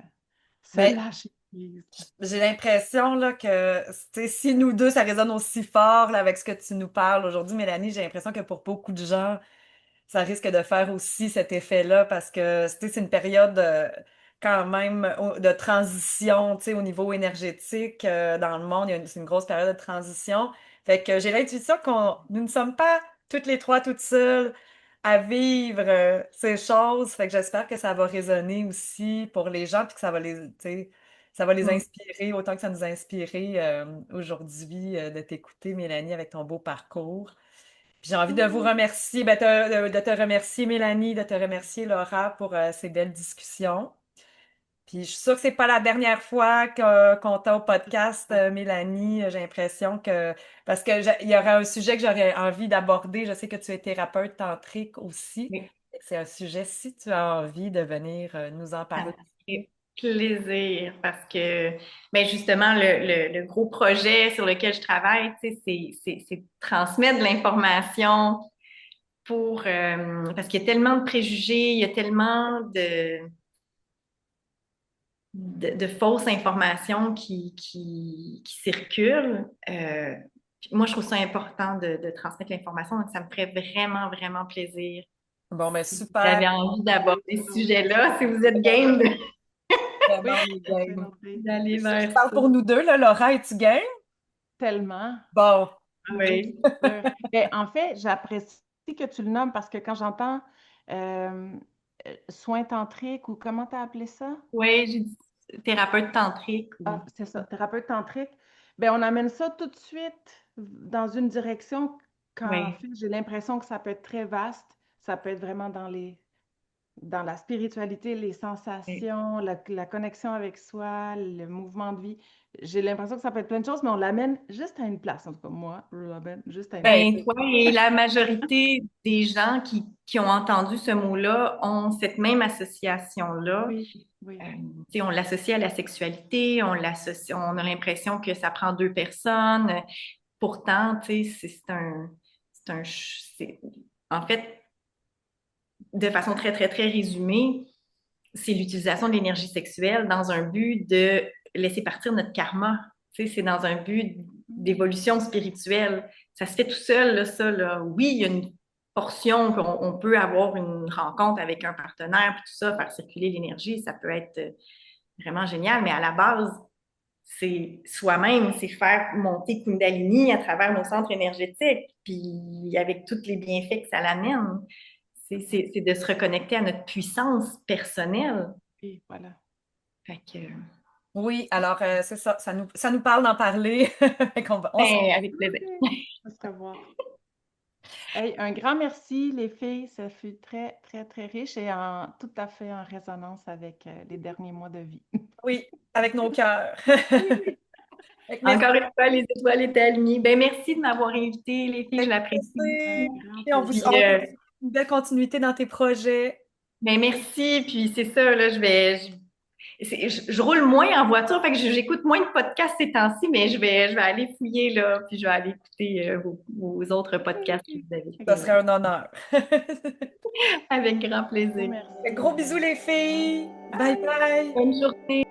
se Ben, lâcher prise. j'ai l'impression là, que tu sais, si nous deux, ça résonne aussi fort là, avec ce que tu nous parles aujourd'hui, Mélanie, j'ai l'impression que pour beaucoup de gens, ça risque de faire aussi cet effet-là parce que tu sais, c'est une période quand même de transition tu sais, au niveau énergétique dans le monde. C'est une grosse période de transition. Fait que j'ai l'intuition qu'on nous ne sommes pas toutes les trois toutes seules à vivre ces choses. Fait que j'espère que ça va résonner aussi pour les gens puis que ça va tu sais, ça va les Hmm. inspirer autant que ça nous a inspiré aujourd'hui de t'écouter, Mélanie, avec ton beau parcours. Puis j'ai envie de vous Oui. remercier, ben, de te remercier, Mélanie, de te remercier, Laura, pour ces belles discussions. Puis je suis sûre que c'est pas la dernière fois qu'on t'a au podcast, Mélanie. J'ai l'impression que parce que il y aura un sujet que j'aurais envie d'aborder. Je sais que tu es thérapeute tantrique aussi. Oui. C'est un sujet, si tu as envie de venir nous en Ça me parler. fait plaisir parce que, ben justement, le gros projet sur lequel je travaille, tu sais, c'est de transmettre de l'information parce qu'il y a tellement de préjugés, il y a tellement de fausses informations qui circulent. Moi, je trouve ça important de transmettre l'information, donc ça me ferait vraiment, vraiment plaisir Bon, ben si vous avez super. envie d'aborder ce sujet-là, si vous êtes game de... vraiment Oui, les ça fait game. notre vie. D'aller Je vers parle ça. pour nous deux, là, Laura, es-tu game? Tellement. Bon, Ah Oui. oui, c'est sûr. Mais en fait, j'apprécie que tu le nommes parce que quand j'entends euh, soins tantriques ou comment tu as appelé ça? Oui, j'ai dit thérapeute tantrique. Ah, c'est ça, thérapeute tantrique. Ben, on amène ça tout de suite dans une direction quand en Oui. fait, j'ai l'impression que ça peut être très vaste. Ça peut être vraiment dans la spiritualité, les Oui. sensations, la connexion avec soi, le mouvement de vie. J'ai l'impression que ça peut être plein de choses, mais on l'amène juste à une place. En tout cas, moi, je l'amène juste à une ben, place. Ben, toi et la majorité des gens qui ont entendu ce mot-là ont cette même association-là. Oui, oui. Tu sais, on l'associe à la sexualité, on a l'impression que ça prend deux personnes. Pourtant, tu sais, en fait, de façon très, très, très résumée, c'est l'utilisation de l'énergie sexuelle dans un but de laisser partir notre karma. Tu sais, c'est dans un but d'évolution spirituelle. Ça se fait tout seul, là, ça, là. Oui, il y a une portion qu'on peut avoir une rencontre avec un partenaire, puis tout ça, faire circuler l'énergie, ça peut être vraiment génial, mais à la base, c'est soi-même, c'est faire monter Kundalini à travers nos centres énergétiques, puis avec tous les bienfaits que ça l'amène. C'est de se reconnecter à notre puissance personnelle. Oui, voilà. Fait que, oui, alors c'est ça, ça nous parle d'en parler. Fait qu'on ben, avec plaisir. On va se revoir. Hey, un grand merci, les filles. Ça fut très, très, très riche et tout à fait en résonance avec les derniers mois de vie. oui, avec nos cœurs. Fait que merci, Encore une fois, les étoiles étaient alignées. Ben, merci de m'avoir invité, les filles, je avec l'apprécie Un plaisir. beaucoup. grand Et Puis, plaisir. on vous souhaite une belle continuité dans tes projets. ben, merci. Puis, c'est ça, là, je roule moins en voiture, fait que j'écoute moins de podcasts ces temps-ci, mais je vais aller fouiller, là, puis je vais aller écouter vos autres podcasts que vous avez Ça fait, serait un honneur. avec grand Gros plaisir. merci. Gros bisous les filles. Bye bye. Bonne journée.